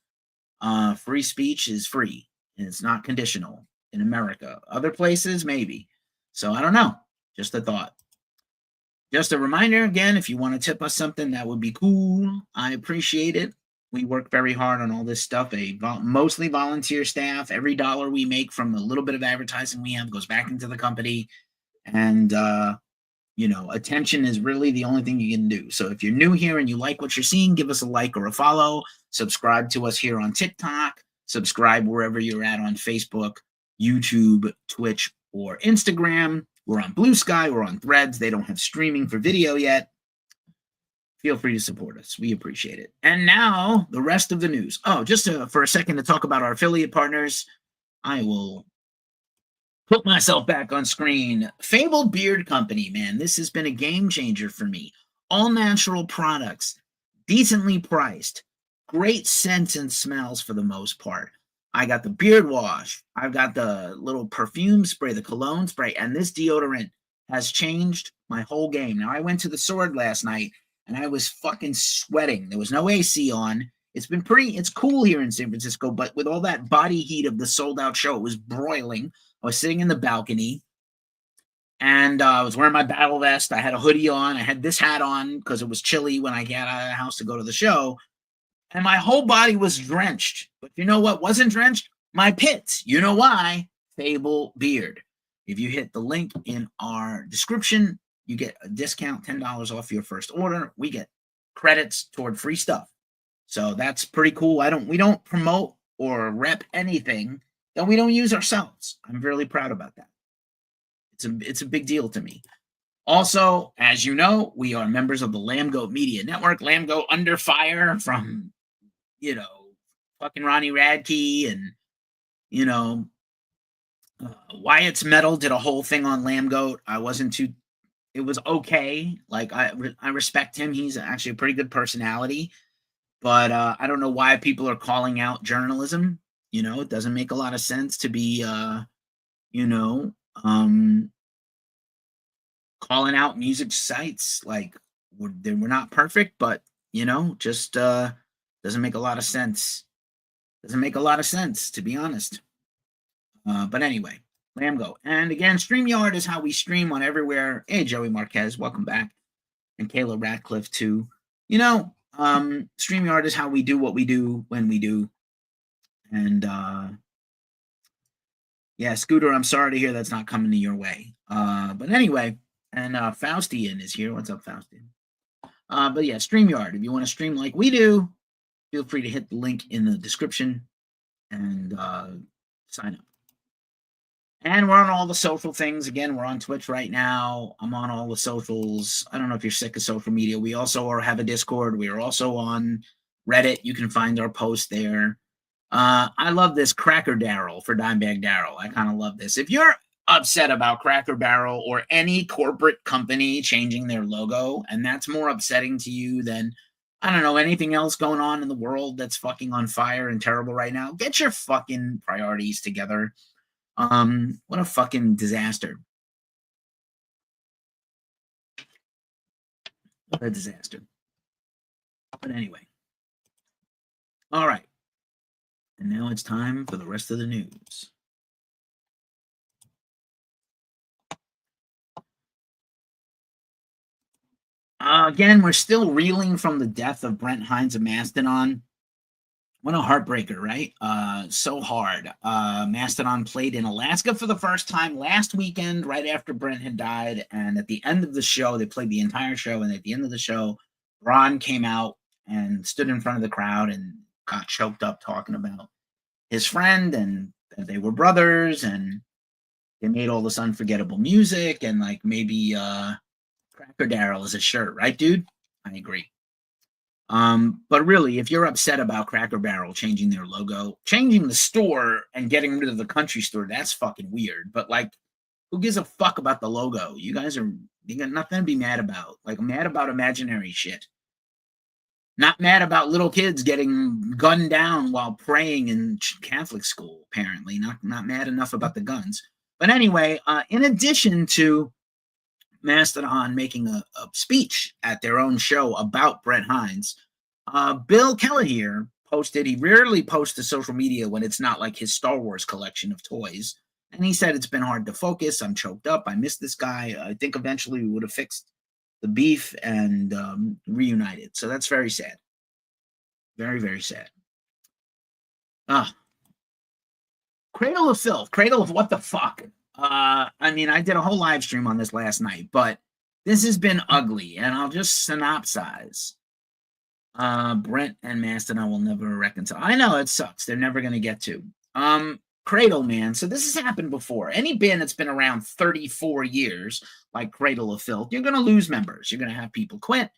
Free speech is free, and it's not conditional in America. Other places, maybe. So I don't know. Just a thought. Just a reminder, again, if you want to tip us something, that would be cool. I appreciate it. We work very hard on all this stuff. Mostly volunteer staff. Every dollar we make from a little bit of advertising we have goes back into the company. And, attention is really the only thing you can do. So if you're new here and you like what you're seeing, give us a like or a follow. Subscribe to us here on TikTok. Subscribe wherever you're at on Facebook, YouTube, Twitch, or Instagram. We're on Blue Sky. We're on Threads. They don't have streaming for video yet. Feel free to support us. We appreciate it. And now, the rest of the news. Oh, just for a second to talk about our affiliate partners. I will put myself back on screen. Fable Beard Company, man. This has been a game changer for me. All natural products, decently priced, great scents and smells for the most part. I got the beard wash. I've got the little perfume spray, the cologne spray, and this deodorant has changed my whole game. Now, I went to the Sword last night, and I was fucking sweating. There was no AC on. It's cool here in San Francisco, but with all that body heat of the sold-out show, it was broiling. I was sitting in the balcony, and I was wearing my battle vest. I had a hoodie on. I had this hat on because it was chilly when I got out of the house to go to the show. And my whole body was drenched. But you know what wasn't drenched? My pits. You know why? Fable Beard. If you hit the link in our description, you get a discount, $10 off your first order. We get credits toward free stuff. So that's pretty cool. We don't promote or rep anything that we don't use ourselves. I'm really proud about that. It's a big deal to me. Also, as you know, we are members of the Lamb Goat Media Network. Lamb Goat Under Fire from, fucking Ronnie Radke and, you know, Wyatt's Metal did a whole thing on Lamb Goat. I wasn't too, it was okay. Like, I respect him. He's actually a pretty good personality. But I don't know why people are calling out journalism. It doesn't make a lot of sense to be, calling out music sites. Like, we're not perfect, but, just doesn't make a lot of sense. Doesn't make a lot of sense, to be honest. But anyway, Lamb Goat. And again, StreamYard is how we stream on everywhere. Hey, Joey Marquez, welcome back. And Kayla Ratcliffe, too. StreamYard is how we do what we do when we do. And yeah, Scooter, I'm sorry to hear that's not coming to your way. But anyway, and Faustian is here. What's up, Faustian? But yeah, StreamYard. If you want to stream like we do, feel free to hit the link in the description and sign up. And we're on all the social things. Again, we're on Twitch right now. I'm on all the socials. I don't know if you're sick of social media. We also have a Discord. We are also on Reddit. You can find our post there. I love this Cracker Barrel for Dimebag Darrell. I kind of love this. If you're upset about Cracker Barrel or any corporate company changing their logo, and that's more upsetting to you than, I don't know, anything else going on in the world that's fucking on fire and terrible right now, get your fucking priorities together. What a fucking disaster. What a disaster. But anyway. All right. And now it's time for the rest of the news. Again, we're still reeling from the death of Brent Hines of Mastodon. What a heartbreaker, right? So hard. Mastodon played in Alaska for the first time last weekend, right after Brent had died. And at the end of the show, they played the entire show. And at the end of the show, Ron came out and stood in front of the crowd and got choked up talking about his friend and that they were brothers and they made all this unforgettable music and like maybe Cracker Barrel is a shirt, right, dude? I agree. But really, if you're upset about Cracker Barrel changing their logo, changing the store and getting rid of the country store, that's fucking weird. But like, who gives a fuck about the logo? You got nothing to be mad about. Like, I'm mad about imaginary shit. Not mad about little kids getting gunned down while praying in Catholic school, apparently. Not mad enough about the guns. But anyway, in addition to Mastodon making a speech at their own show about Brent Hines, Bill Kelleher posted, he rarely posts to social media when it's not like his Star Wars collection of toys. And he said, it's been hard to focus. I'm choked up. I miss this guy. I think eventually we would have fixed the beef and reunited. So that's very sad. Very, very sad. Cradle of Filth. Cradle of what the fuck? I mean, I did a whole live stream on this last night, but this has been ugly, and I'll just synopsize. Brent and Mastodon will never reconcile. I know, it sucks. They're never going to get to. Cradle, man. So this has happened before. Any band that's been around 34 years, like Cradle of Filth, you're going to lose members. You're going to have people quit.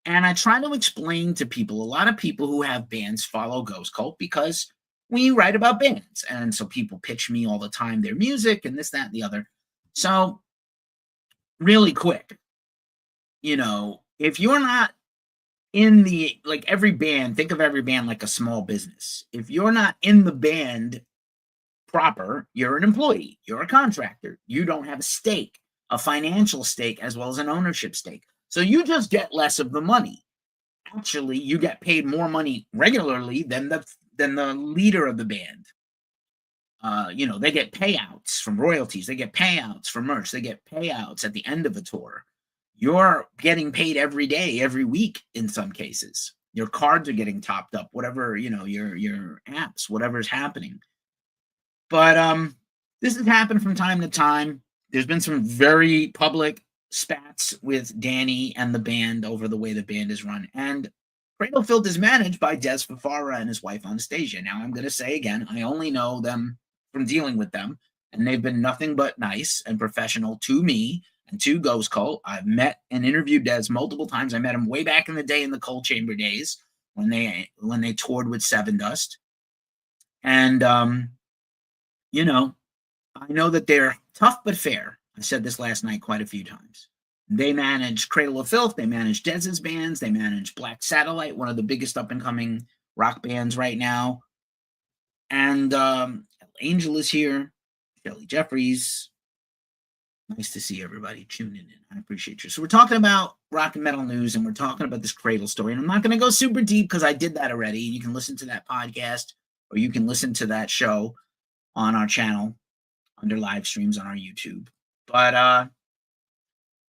And I try to explain to people, a lot of people who have bands follow Ghost Cult because we write about bands. And so people pitch me all the time their music and this, that, and the other. So really quick, if you're not in the, like every band, think of every band like a small business. If you're not in the band proper, you're an employee, you're a contractor. You don't have a stake, a financial stake, as well as an ownership stake. So you just get less of the money. Actually, you get paid more money regularly than the leader of the band. They get payouts from royalties. They get payouts for merch. They get payouts at the end of a tour. You're getting paid every day, every week in some cases. Your cards are getting topped up, whatever, your apps, whatever's happening. But this has happened from time to time. There's been some very public spats with Danny and the band over the way the band is run. And Cradle Filth is managed by Des Fafara and his wife Anastasia. Now, I'm going to say again, I only know them from dealing with them. and they've been nothing but nice and professional to me and to Ghost Cult. I've met and interviewed Dez multiple times. I met him way back in the day in the Cold Chamber days when they toured with Seven Dust. And you know, I know that they're tough but fair. I said this last night quite a few times. They manage Cradle of Filth. They manage Dez's bands. They manage Black Satellite, one of the biggest up-and-coming rock bands right now. And Angel is here. Shelly Jeffries. Nice to see everybody tuning in. I appreciate you. So we're talking about rock and metal news, and we're talking about this Cradle story. And I'm not going to go super deep because I did that already. You can listen to that podcast, or you can listen to that show on our channel under live streams on our YouTube. But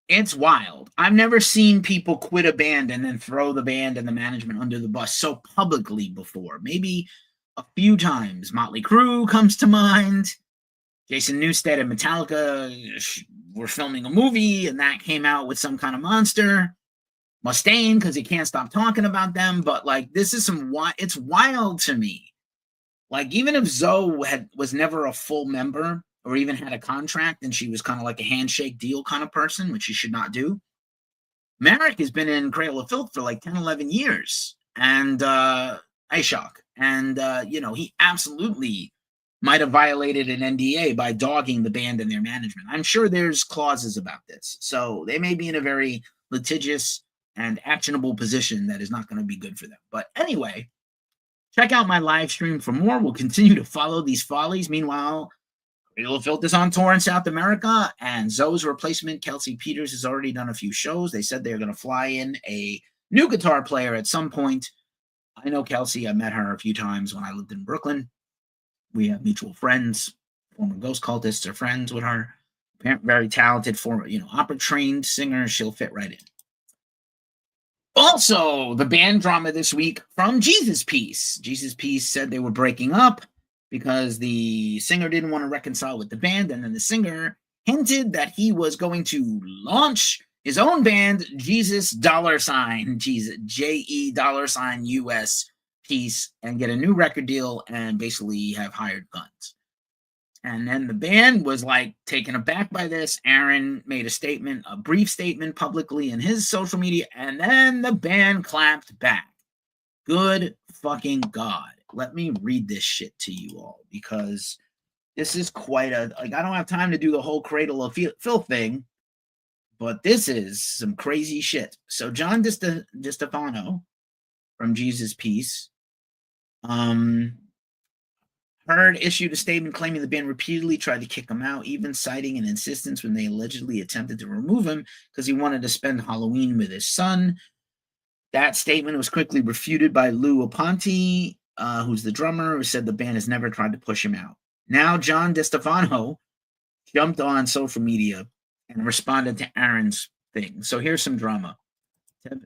it's wild. I've never seen people quit a band and then throw the band and the management under the bus so publicly before. Maybe a few times. Motley Crue comes to mind. Jason Newsted and Metallica were filming a movie, and that came out with some kind of monster. Mustaine, because he can't stop talking about them. But, like, this is it's wild to me. Like, even if Zoe was never a full member or even had a contract and she was kind of like a handshake deal kind of person, which she should not do, Marek has been in Cradle of Filth for like 10, 11 years. And Ashok. And, he absolutely might have violated an NDA by dogging the band and their management. I'm sure there's clauses about this. So they may be in a very litigious and actionable position that is not going to be good for them. But anyway, check out my live stream for more. We'll continue to follow these follies. Meanwhile, Cradle of Filth is on tour in South America, and Zoe's replacement, Kelsey Peters, has already done a few shows. They said they're going to fly in a new guitar player at some point. I know Kelsey. I met her a few times when I lived in Brooklyn. We have mutual friends. Former Ghost Cultists are friends with her. Very talented, former, opera-trained singer. She'll fit right in. Also, the band drama this week from Jesus Piece. Jesus Piece said they were breaking up because the singer didn't want to reconcile with the band, and then the singer hinted that he was going to launch his own band, Jesus Jesus, J-E $US Piece, and get a new record deal and basically have hired guns. And then the band was like taken aback by this. Aaron made a brief statement publicly in his social media, and then the band clapped back. Good fucking God. Let me read this shit to you all, because this is quite I don't have time to do the whole Cradle of Filth thing, but this is some crazy shit. So John DiStefano from Jesus Piece, Heard issued a statement claiming the band repeatedly tried to kick him out, even citing an insistence when they allegedly attempted to remove him because he wanted to spend Halloween with his son. That statement was quickly refuted by Lou Aponte, who's the drummer, who said the band has never tried to push him out. Now, John DiStefano jumped on social media and responded to Aaron's thing. So here's some drama.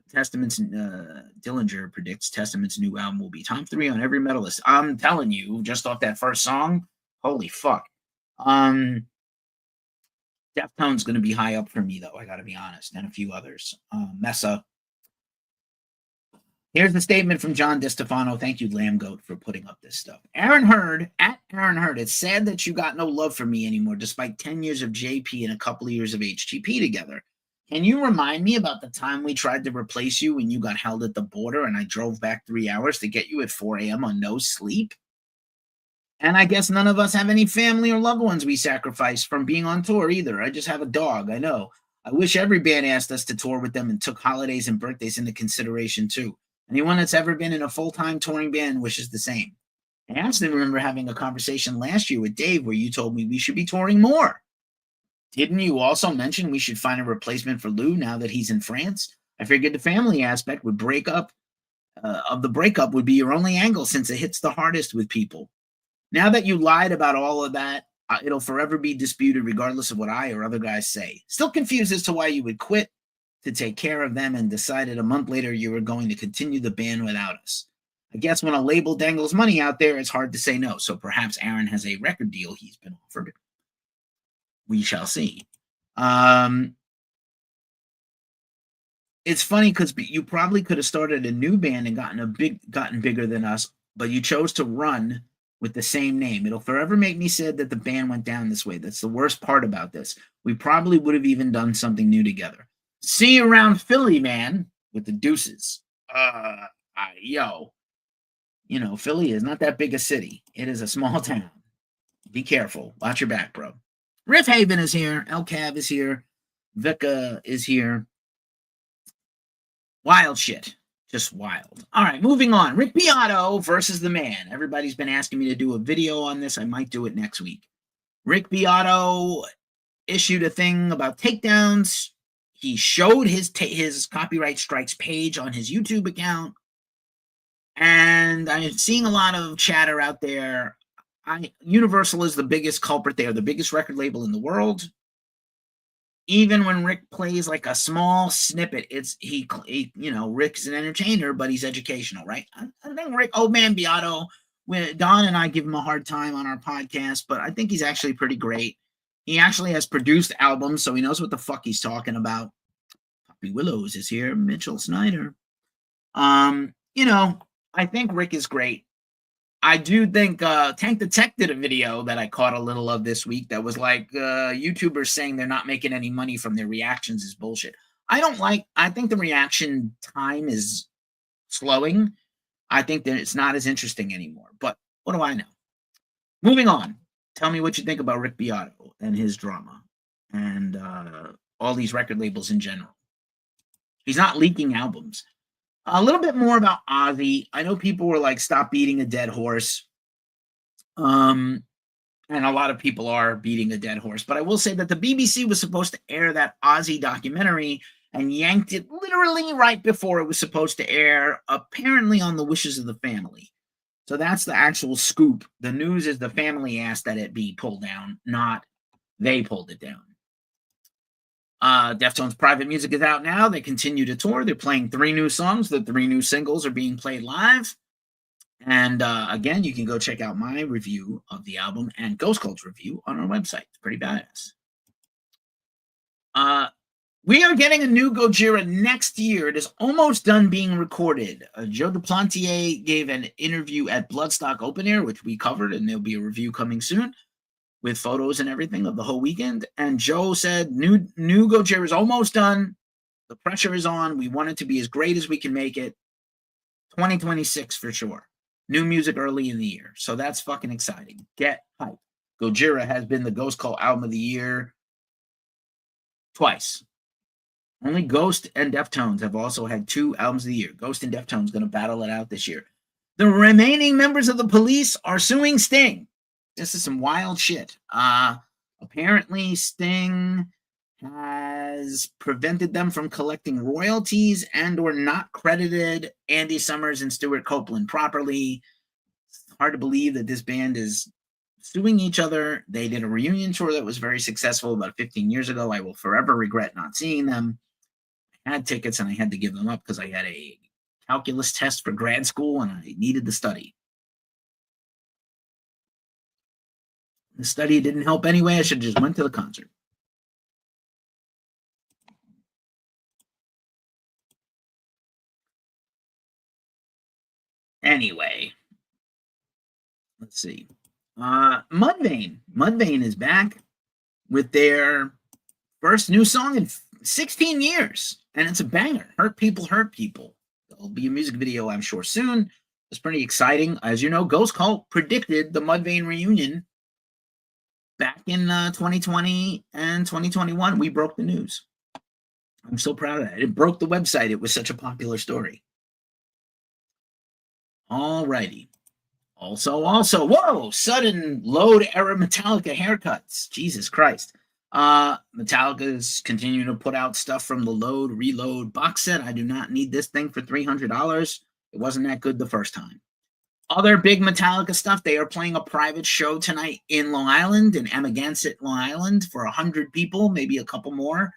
Testament's Dillinger predicts Testament's new album will be top 3 on every metal list. I'm telling you, just off that first song, holy fuck. Deftone's going to be high up for me, though, I got to be honest, and a few others. Mesa. Here's the statement from John DiStefano. Thank you, Lamb Goat, for putting up this stuff. Aaron Hurd, it's sad that you got no love for me anymore, despite 10 years of JP and a couple of years of HTP together. Can you remind me about the time we tried to replace you when you got held at the border and I drove back 3 hours to get you at 4 a.m. on no sleep? And I guess none of us have any family or loved ones we sacrificed from being on tour either. I just have a dog, I know. I wish every band asked us to tour with them and took holidays and birthdays into consideration too. Anyone that's ever been in a full-time touring band wishes the same. I actually remember having a conversation last year with Dave where you told me we should be touring more. Didn't you also mention we should find a replacement for Lou now that he's in France? I figured the family aspect would breakup would be your only angle since it hits the hardest with people. Now that you lied about all of that, it'll forever be disputed regardless of what I or other guys say. Still confused as to why you would quit to take care of them and decided a month later you were going to continue the band without us. I guess when a label dangles money out there, it's hard to say no. So perhaps Aaron has a record deal he's been offered. We shall see. It's funny because you probably could have started a new band and gotten bigger than us, but you chose to run with the same name. It'll forever make me sad that the band went down this way. That's the worst part about this. We probably would have even done something new together. See you around Philly, man, with the deuces. Yo, Philly is not that big a city. It is a small town. Be careful. Watch your back, bro. Riff Haven is here. El Cav is here. Vika is here. Wild shit. Just wild. All right, moving on. Rick Beato versus the man. Everybody's been asking me to do a video on this. I might do it next week. Rick Beato issued a thing about takedowns. He showed his copyright strikes page on his YouTube account. And I'm seeing a lot of chatter out there. Universal is the biggest culprit. They are the biggest record label in the world. Even when Rick plays like a small snippet, Rick's an entertainer, but he's educational, right? I think Rick, old man Beato, Don and I give him a hard time on our podcast, but I think he's actually pretty great. He actually has produced albums, so he knows what the fuck he's talking about. Poppy Willows is here. Mitchell Snyder. I think Rick is great. I do think Tank the Tech did a video that I caught a little of this week that was like YouTubers saying they're not making any money from their reactions is bullshit. I think the reaction time is slowing. I think that it's not as interesting anymore. But what do I know? Moving on. Tell me what you think about Rick Beato and his drama and all these record labels in general. He's not leaking albums. A little bit more about Ozzy. I know people were like, stop beating a dead horse. And a lot of people are beating a dead horse. But I will say that the BBC was supposed to air that Ozzy documentary and yanked it literally right before it was supposed to air, apparently on the wishes of the family. So that's the actual scoop. The news is the family asked that it be pulled down, not they pulled it down. Deftones' private music is out now. They continue to tour. They're playing 3 new songs. The 3 new singles are being played live. And again, you can go check out my review of the album and Ghost Cult's review on our website. It's pretty badass. We are getting a new Gojira next year. It is almost done being recorded. Joe Duplantier gave an interview at Bloodstock Open Air, which we covered, and there'll be a review coming soon with photos and everything of the whole weekend. And Joe said, new Gojira is almost done. The pressure is on. We want it to be as great as we can make it. 2026 for sure. New music early in the year. So that's fucking exciting. Get hyped. Gojira has been the Ghost Cult album of the year twice. Only Ghost and Deftones have also had 2 albums of the year. Ghost and Deftones going to battle it out this year. The remaining members of the Police are suing Sting. This is some wild shit. Apparently, Sting has prevented them from collecting royalties and or not credited Andy Summers and Stuart Copeland properly. It's hard to believe that this band is suing each other. They did a reunion tour that was very successful about 15 years ago. I will forever regret not seeing them. I had tickets and I had to give them up because I had a calculus test for grad school and I needed to study. The study didn't help anyway. I should have just went to the concert. Anyway, let's see. Mudvayne. Mudvayne is back with their first new song in 16 years. And it's a banger. Hurt People, Hurt People. There'll be a music video, I'm sure, soon. It's pretty exciting. As you know, Ghost Cult predicted the Mudvayne reunion back in 2020 and 2021. We broke the news. I'm so proud of that. It broke the website. It was such a popular story. All righty. Also, whoa, sudden load era Metallica haircuts. Jesus Christ. Metallica's continuing to put out stuff from the Load Reload box set. I do not need this thing for $300. It wasn't that good the first time. Other big Metallica stuff, they are playing a private show tonight in Long Island, in Amagansett, Long Island, for 100 people, maybe a couple more.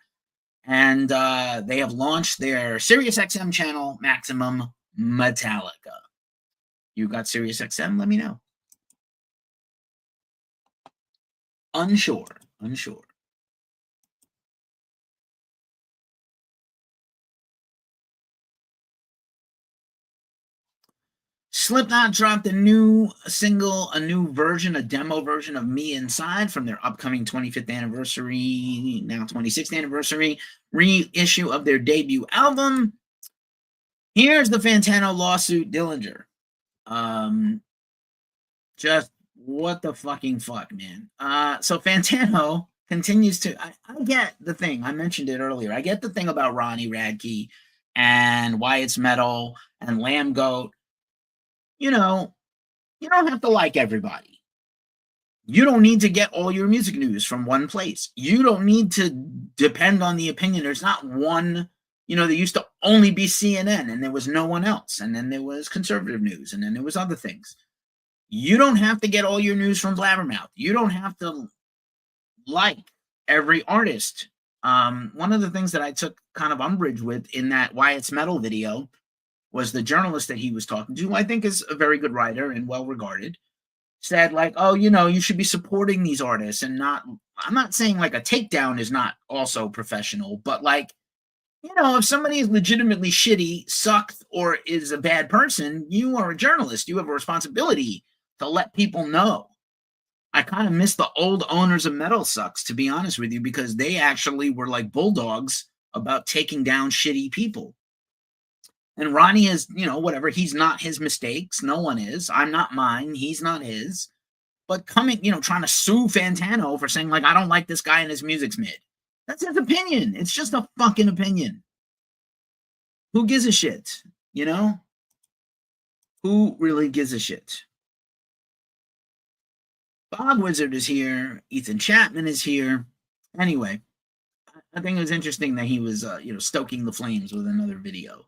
And they have launched their SiriusXM channel, Maximum Metallica. You got SiriusXM? Let me know. Unsure. Slipknot dropped a new single, a new version, a demo version of Me Inside from their upcoming 25th anniversary, now 26th anniversary reissue of their debut album. Here's the Fantano lawsuit, Dillinger. Just what the fucking fuck, man. So Fantano continues to, I get the thing, I mentioned it earlier. I get the thing about Ronnie Radke and Why It's Metal and Lamb Goat. You know, you don't have to like everybody. You don't need to get all your music news from one place. You don't need to depend on the opinion. There's not one, there used to only be CNN and there was no one else. And then there was conservative news and then there was other things. You don't have to get all your news from Blabbermouth. You don't have to like every artist. One of the things that I took kind of umbrage with in that Why It's Metal video was the journalist that he was talking to, who I think is a very good writer and well-regarded, said like, oh, you should be supporting these artists and not, I'm not saying like a takedown is not also professional, but like, if somebody is legitimately shitty, sucked, or is a bad person, you are a journalist. You have a responsibility to let people know. I kind of miss the old owners of Metal Sucks, to be honest with you, because they actually were like bulldogs about taking down shitty people. And Ronnie is, whatever. He's not his mistakes. No one is. I'm not mine. He's not his. But coming, trying to sue Fantano for saying, like, I don't like this guy and his music's mid. That's his opinion. It's just a fucking opinion. Who gives a shit? Who really gives a shit? Bob Wizard is here. Ethan Chapman is here. Anyway, I think it was interesting that he was, stoking the flames with another video.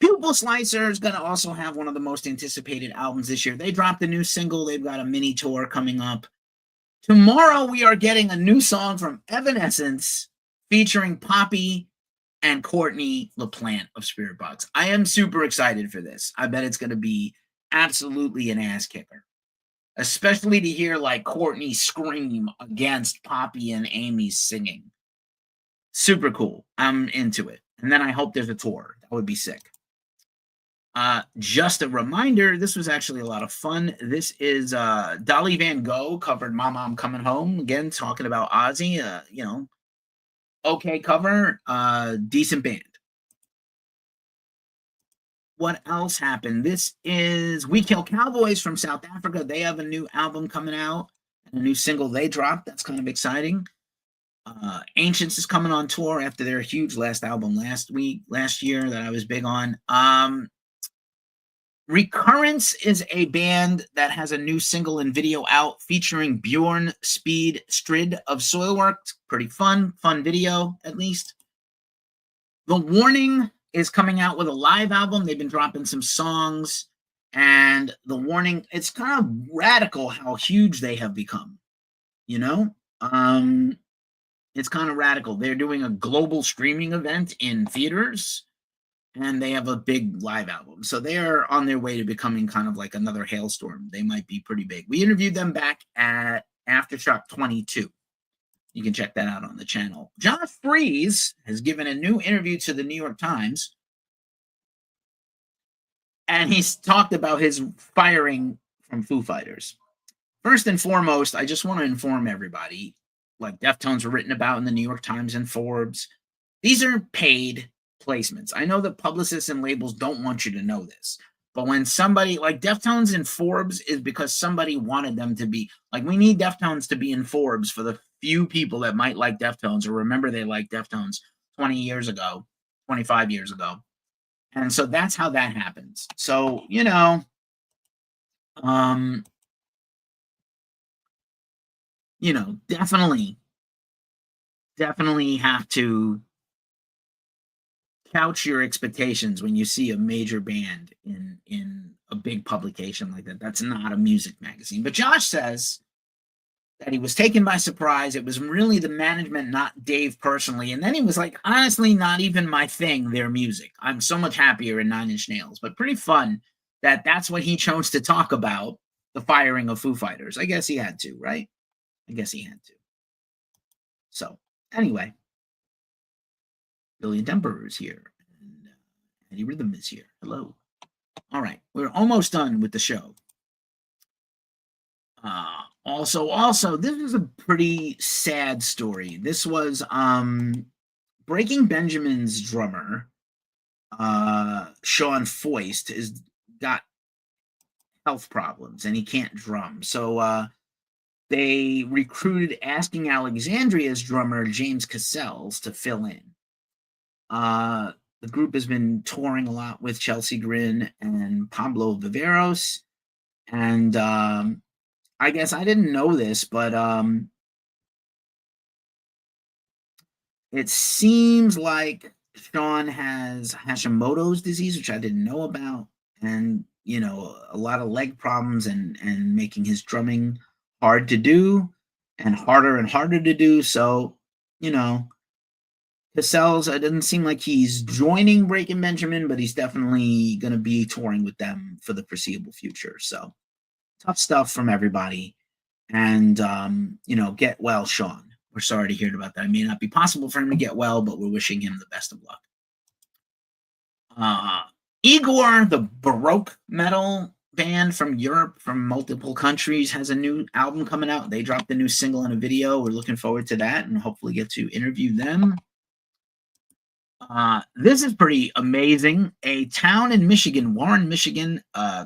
Pupil Slicer is going to also have one of the most anticipated albums this year. They dropped a new single. They've got a mini tour coming up. Tomorrow, we are getting a new song from Evanescence featuring Poppy and Courtney LaPlante of Spiritbox. I am super excited for this. I bet it's going to be absolutely an ass kicker, especially to hear like Courtney scream against Poppy and Amy's singing. Super cool. I'm into it. And then I hope there's a tour. That would be sick. Just a reminder, this was actually a lot of fun. This is Dolly Van Gogh covered Mama, I'm Coming Home. Again, talking about Ozzy, okay cover, decent band. What else happened? This is We Kill Cowboys from South Africa. They have a new album coming out and a new single they dropped. That's kind of exciting. Ancients is coming on tour after their huge last album last year that I was big on. Recurrence is a band that has a new single and video out featuring Bjorn Speed Strid of Soilwork. Pretty fun video, at least. The Warning is coming out with a live album. They've been dropping some songs. And The Warning, it's kind of radical how huge they have become. It's kind of radical. They're doing a global streaming event in theaters. And they have a big live album. So they are on their way to becoming kind of like another Hailstorm. They might be pretty big. We interviewed them back at Aftershock 22. You can check that out on the channel. Josh Freese has given a new interview to the New York Times. And he's talked about his firing from Foo Fighters. First and foremost, I just want to inform everybody, like Deftones were written about in the New York Times and Forbes. These are paid placements. I know that publicists and labels don't want you to know this, but when somebody like Deftones in Forbes is because somebody wanted them to be, like, we need Deftones to be in Forbes for the few people that might like Deftones or remember they liked Deftones 20 years ago, 25 years ago. And so that's how that happens. So, definitely have to couch your expectations when you see a major band in a big publication like that. That's not a music magazine. But Josh says that he was taken by surprise. It was really the management, not Dave personally. And then he was like, honestly, not even my thing, their music. I'm so much happier in Nine Inch Nails. But pretty fun that that's what he chose to talk about, the firing of Foo Fighters. I guess he had to, right? I guess he had to. So, anyway. Billy Demper is here. And Eddie Rhythm is here. Hello. All right, we're almost done with the show. Also, this is a pretty sad story. This was Breaking Benjamin's drummer, Sean Foist, is got health problems and he can't drum. So they recruited Asking Alexandria's drummer James Cassells to fill in. The group has been touring a lot with Chelsea Grin and Pablo Viveros, and I guess I didn't know this, but it seems like Sean has Hashimoto's disease, which I didn't know about, and a lot of leg problems and making his drumming hard to do and harder to do. So, Cassells, it doesn't seem like he's joining Breaking Benjamin, but he's definitely going to be touring with them for the foreseeable future. So tough stuff from everybody. And, get well, Sean. We're sorry to hear about that. It may not be possible for him to get well, but we're wishing him the best of luck. Igor, the Baroque metal band from Europe, from multiple countries, has a new album coming out. They dropped a new single and a video. We're looking forward to that and hopefully get to interview them. This is pretty amazing. A town in Michigan, Warren, Michigan,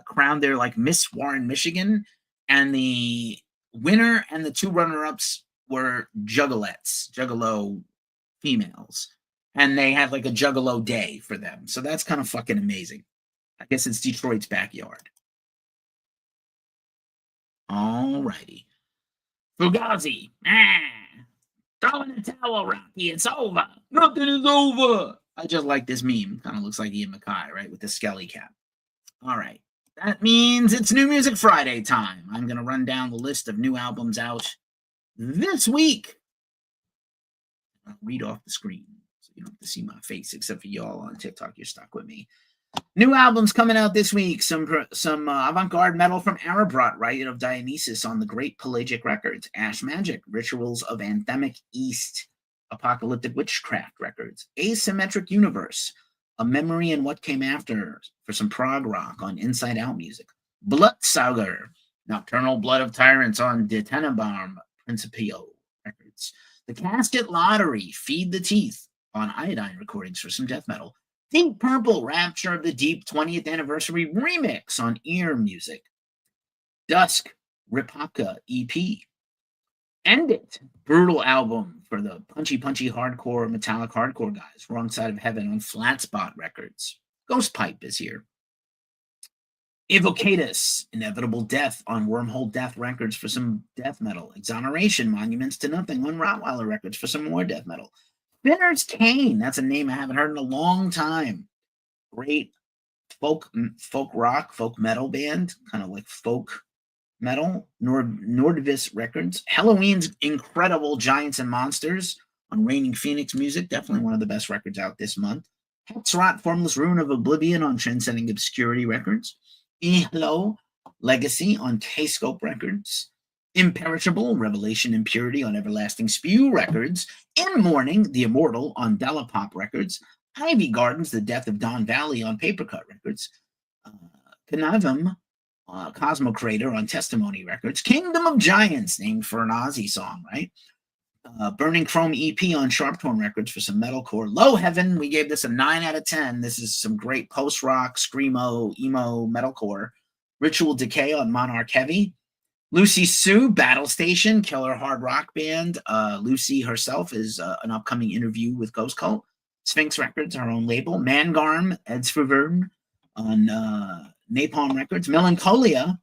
crowned their Miss Warren, Michigan, and the winner and the two runner-ups were juggalo females, and they had a juggalo day for them. So that's kind of fucking amazing. I guess it's Detroit's backyard. All righty. Fugazi. Throw in the towel, Rocky. It's over. Nothing is over. I just like this meme. Kind of looks like Ian MacKaye, right? With the Skelly cap. All right. That means it's New Music Friday time. I'm going to run down the list of new albums out this week. I'll read off the screen so you don't have to see my face, except for y'all on TikTok. You're stuck with me. New albums coming out this week. Some avant-garde metal from Arabrot, Riot of Dionysus on the Great Pelagic Records. Ash Magic, Rituals of Anthemic East, Apocalyptic Witchcraft Records. Asymmetric Universe, A Memory and What Came After for some prog rock on Inside Out Music. Blutsauger, Nocturnal Blood of Tyrants on De Tenenbaum, Principio Records. The Casket Lottery, Feed the Teeth on Iodine Recordings for some death metal. Deep Purple, Rapture of the Deep 20th Anniversary Remix on Ear Music. Dusk, Ripaka EP. End It, brutal album for the punchy hardcore, metallic hardcore guys. Wrong Side of Heaven on Flat Spot Records. Ghost Pipe is here. Evocatus, Inevitable Death on Wormhole Death Records for some death metal. Exoneration, Monuments to Nothing on Rottweiler Records for some more death metal. Spinner's Cane, that's a name I haven't heard in a long time. Great folk rock, folk metal band, kind of like folk metal. Nordvis Records. Halloween's Incredible Giants and Monsters on Reigning Phoenix Music, definitely one of the best records out this month. Hexrot, Formless Ruin of Oblivion on Transcending Obscurity Records. Ihlo, Legacy on K-Scope Records. Imperishable, Revelation and Purity on Everlasting Spew Records. In Mourning, The Immortal on Dallapop Records. Ivy Gardens, The Death of Don Valley on Papercut Records. Canavum, Cosmo Crater on Testimony Records. Kingdom of Giants, named for an Ozzy song, right? Burning Chrome EP on Sharpthorn Records for some metalcore. Low Heaven, we gave this a 9 out of 10. This is some great post-rock, screamo, emo, metalcore. Ritual Decay on Monarch Heavy. Lucy Sue, Battle Station, killer hard rock band. Lucy herself is an upcoming interview with Ghost Cult. Sphinx Records, our own label. Mangarm, Edsfavern on Napalm Records. Melancholia,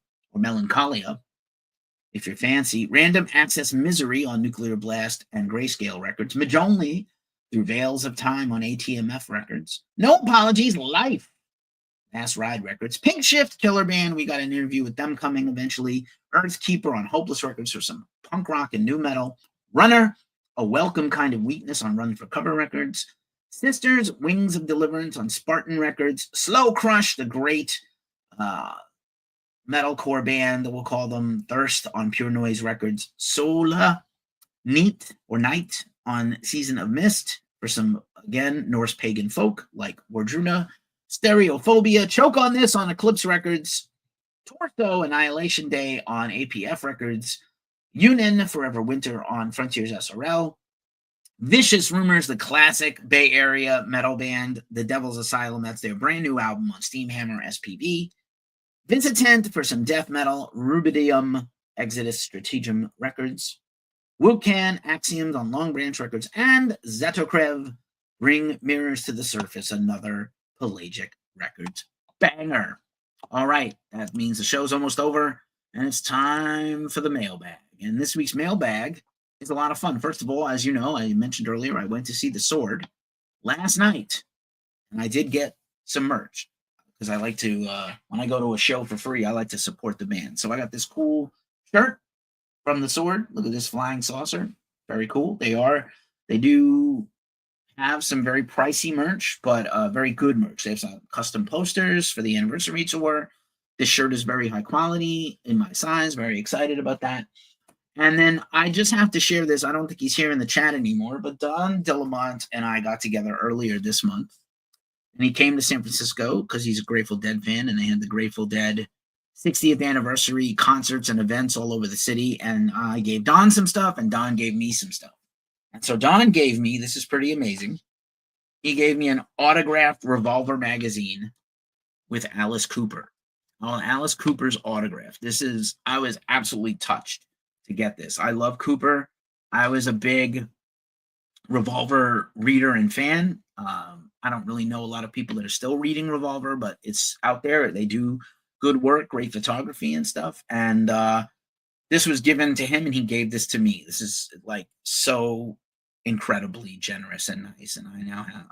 if you're fancy. Random Access Misery on Nuclear Blast and Grayscale Records. Majonli, Through Veils of Time on ATMF Records. No Apologies, Life, Mass Ride Records. Pink Shift, killer band. We got an interview with them coming eventually. Earthkeeper on Hopeless Records for some punk rock and new metal. Runner, A Welcome Kind of Weakness on Run for Cover Records. Sisters, Wings of Deliverance on Spartan Records. Slow Crush, the great metalcore band, we'll call them. Thirst on Pure Noise Records. Sola Night on Season of Mist for some, again, Norse pagan folk like Wardruna. Stereophobia, Choke on This on Eclipse Records, Torso Annihilation Day on APF Records, Yunin Forever Winter on Frontiers SRL, Vicious Rumors, the classic Bay Area metal band, The Devil's Asylum, that's their brand new album on Steamhammer SPV, Visitant for some death metal, Rubidium, Exodus Stratagem Records, Wukan, Axioms on Long Branch Records, and Zetokrev, Bring Mirrors to the Surface, another Pelagic Records banger. All right, that means the show's almost over, and it's time for the mailbag. And this week's mailbag is a lot of fun. First of all, as you know, I mentioned earlier, I went to see The Sword last night, and I did get some merch because I like to, when I go to a show for free, I like to support the band. So I got this cool shirt from The Sword. Look at this flying saucer. Very cool. They do have some very pricey merch, but very good merch. They have some custom posters for the anniversary tour. This shirt is very high quality in my size. Very excited about that. And then I just have to share this. I don't think he's here in the chat anymore, but Don Dillamont and I got together earlier this month. And he came to San Francisco because he's a Grateful Dead fan, and they had the Grateful Dead 60th anniversary concerts and events all over the city. And I gave Don some stuff, and Don gave me some stuff. And so Don gave me, this is pretty amazing, he gave me an autographed Revolver magazine with Alice Cooper. Oh, Alice Cooper's autograph. I was absolutely touched to get this. I love Cooper. I was a big Revolver reader and fan. I don't really know a lot of people that are still reading Revolver, but it's out there. They do good work, great photography and stuff. And this was given to him, and he gave this to me. This is like so incredibly generous and nice. And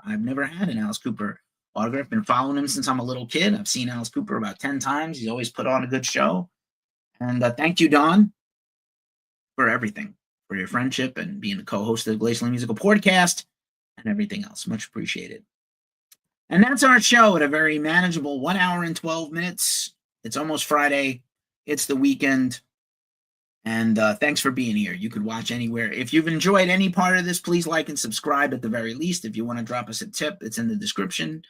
I've never had an Alice Cooper autograph. Been following him since I'm a little kid. I've seen Alice Cooper about 10 times. He's always put on a good show. And thank you, Don, for everything, for your friendship and being the co-host of the Glacially Musical podcast and everything else. Much appreciated. And that's our show at a very manageable 1 hour and 12 minutes. It's almost Friday. It's the weekend. And thanks for being here. You could watch anywhere. If you've enjoyed any part of this, please like and subscribe at the very least. If you want to drop us a tip, it's in the description.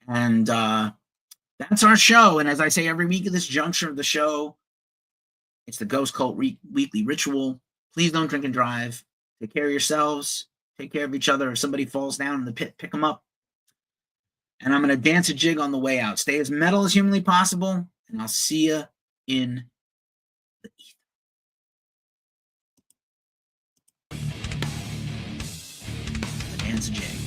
And that's our show. And as I say every week at this juncture of the show, it's the Ghost Cult Weekly Ritual. Please don't drink and drive. Take care of yourselves. Take care of each other. If somebody falls down in the pit, pick them up. And I'm going to dance a jig on the way out. Stay as metal as humanly possible, and I'll see you in the ether. Dance a jig.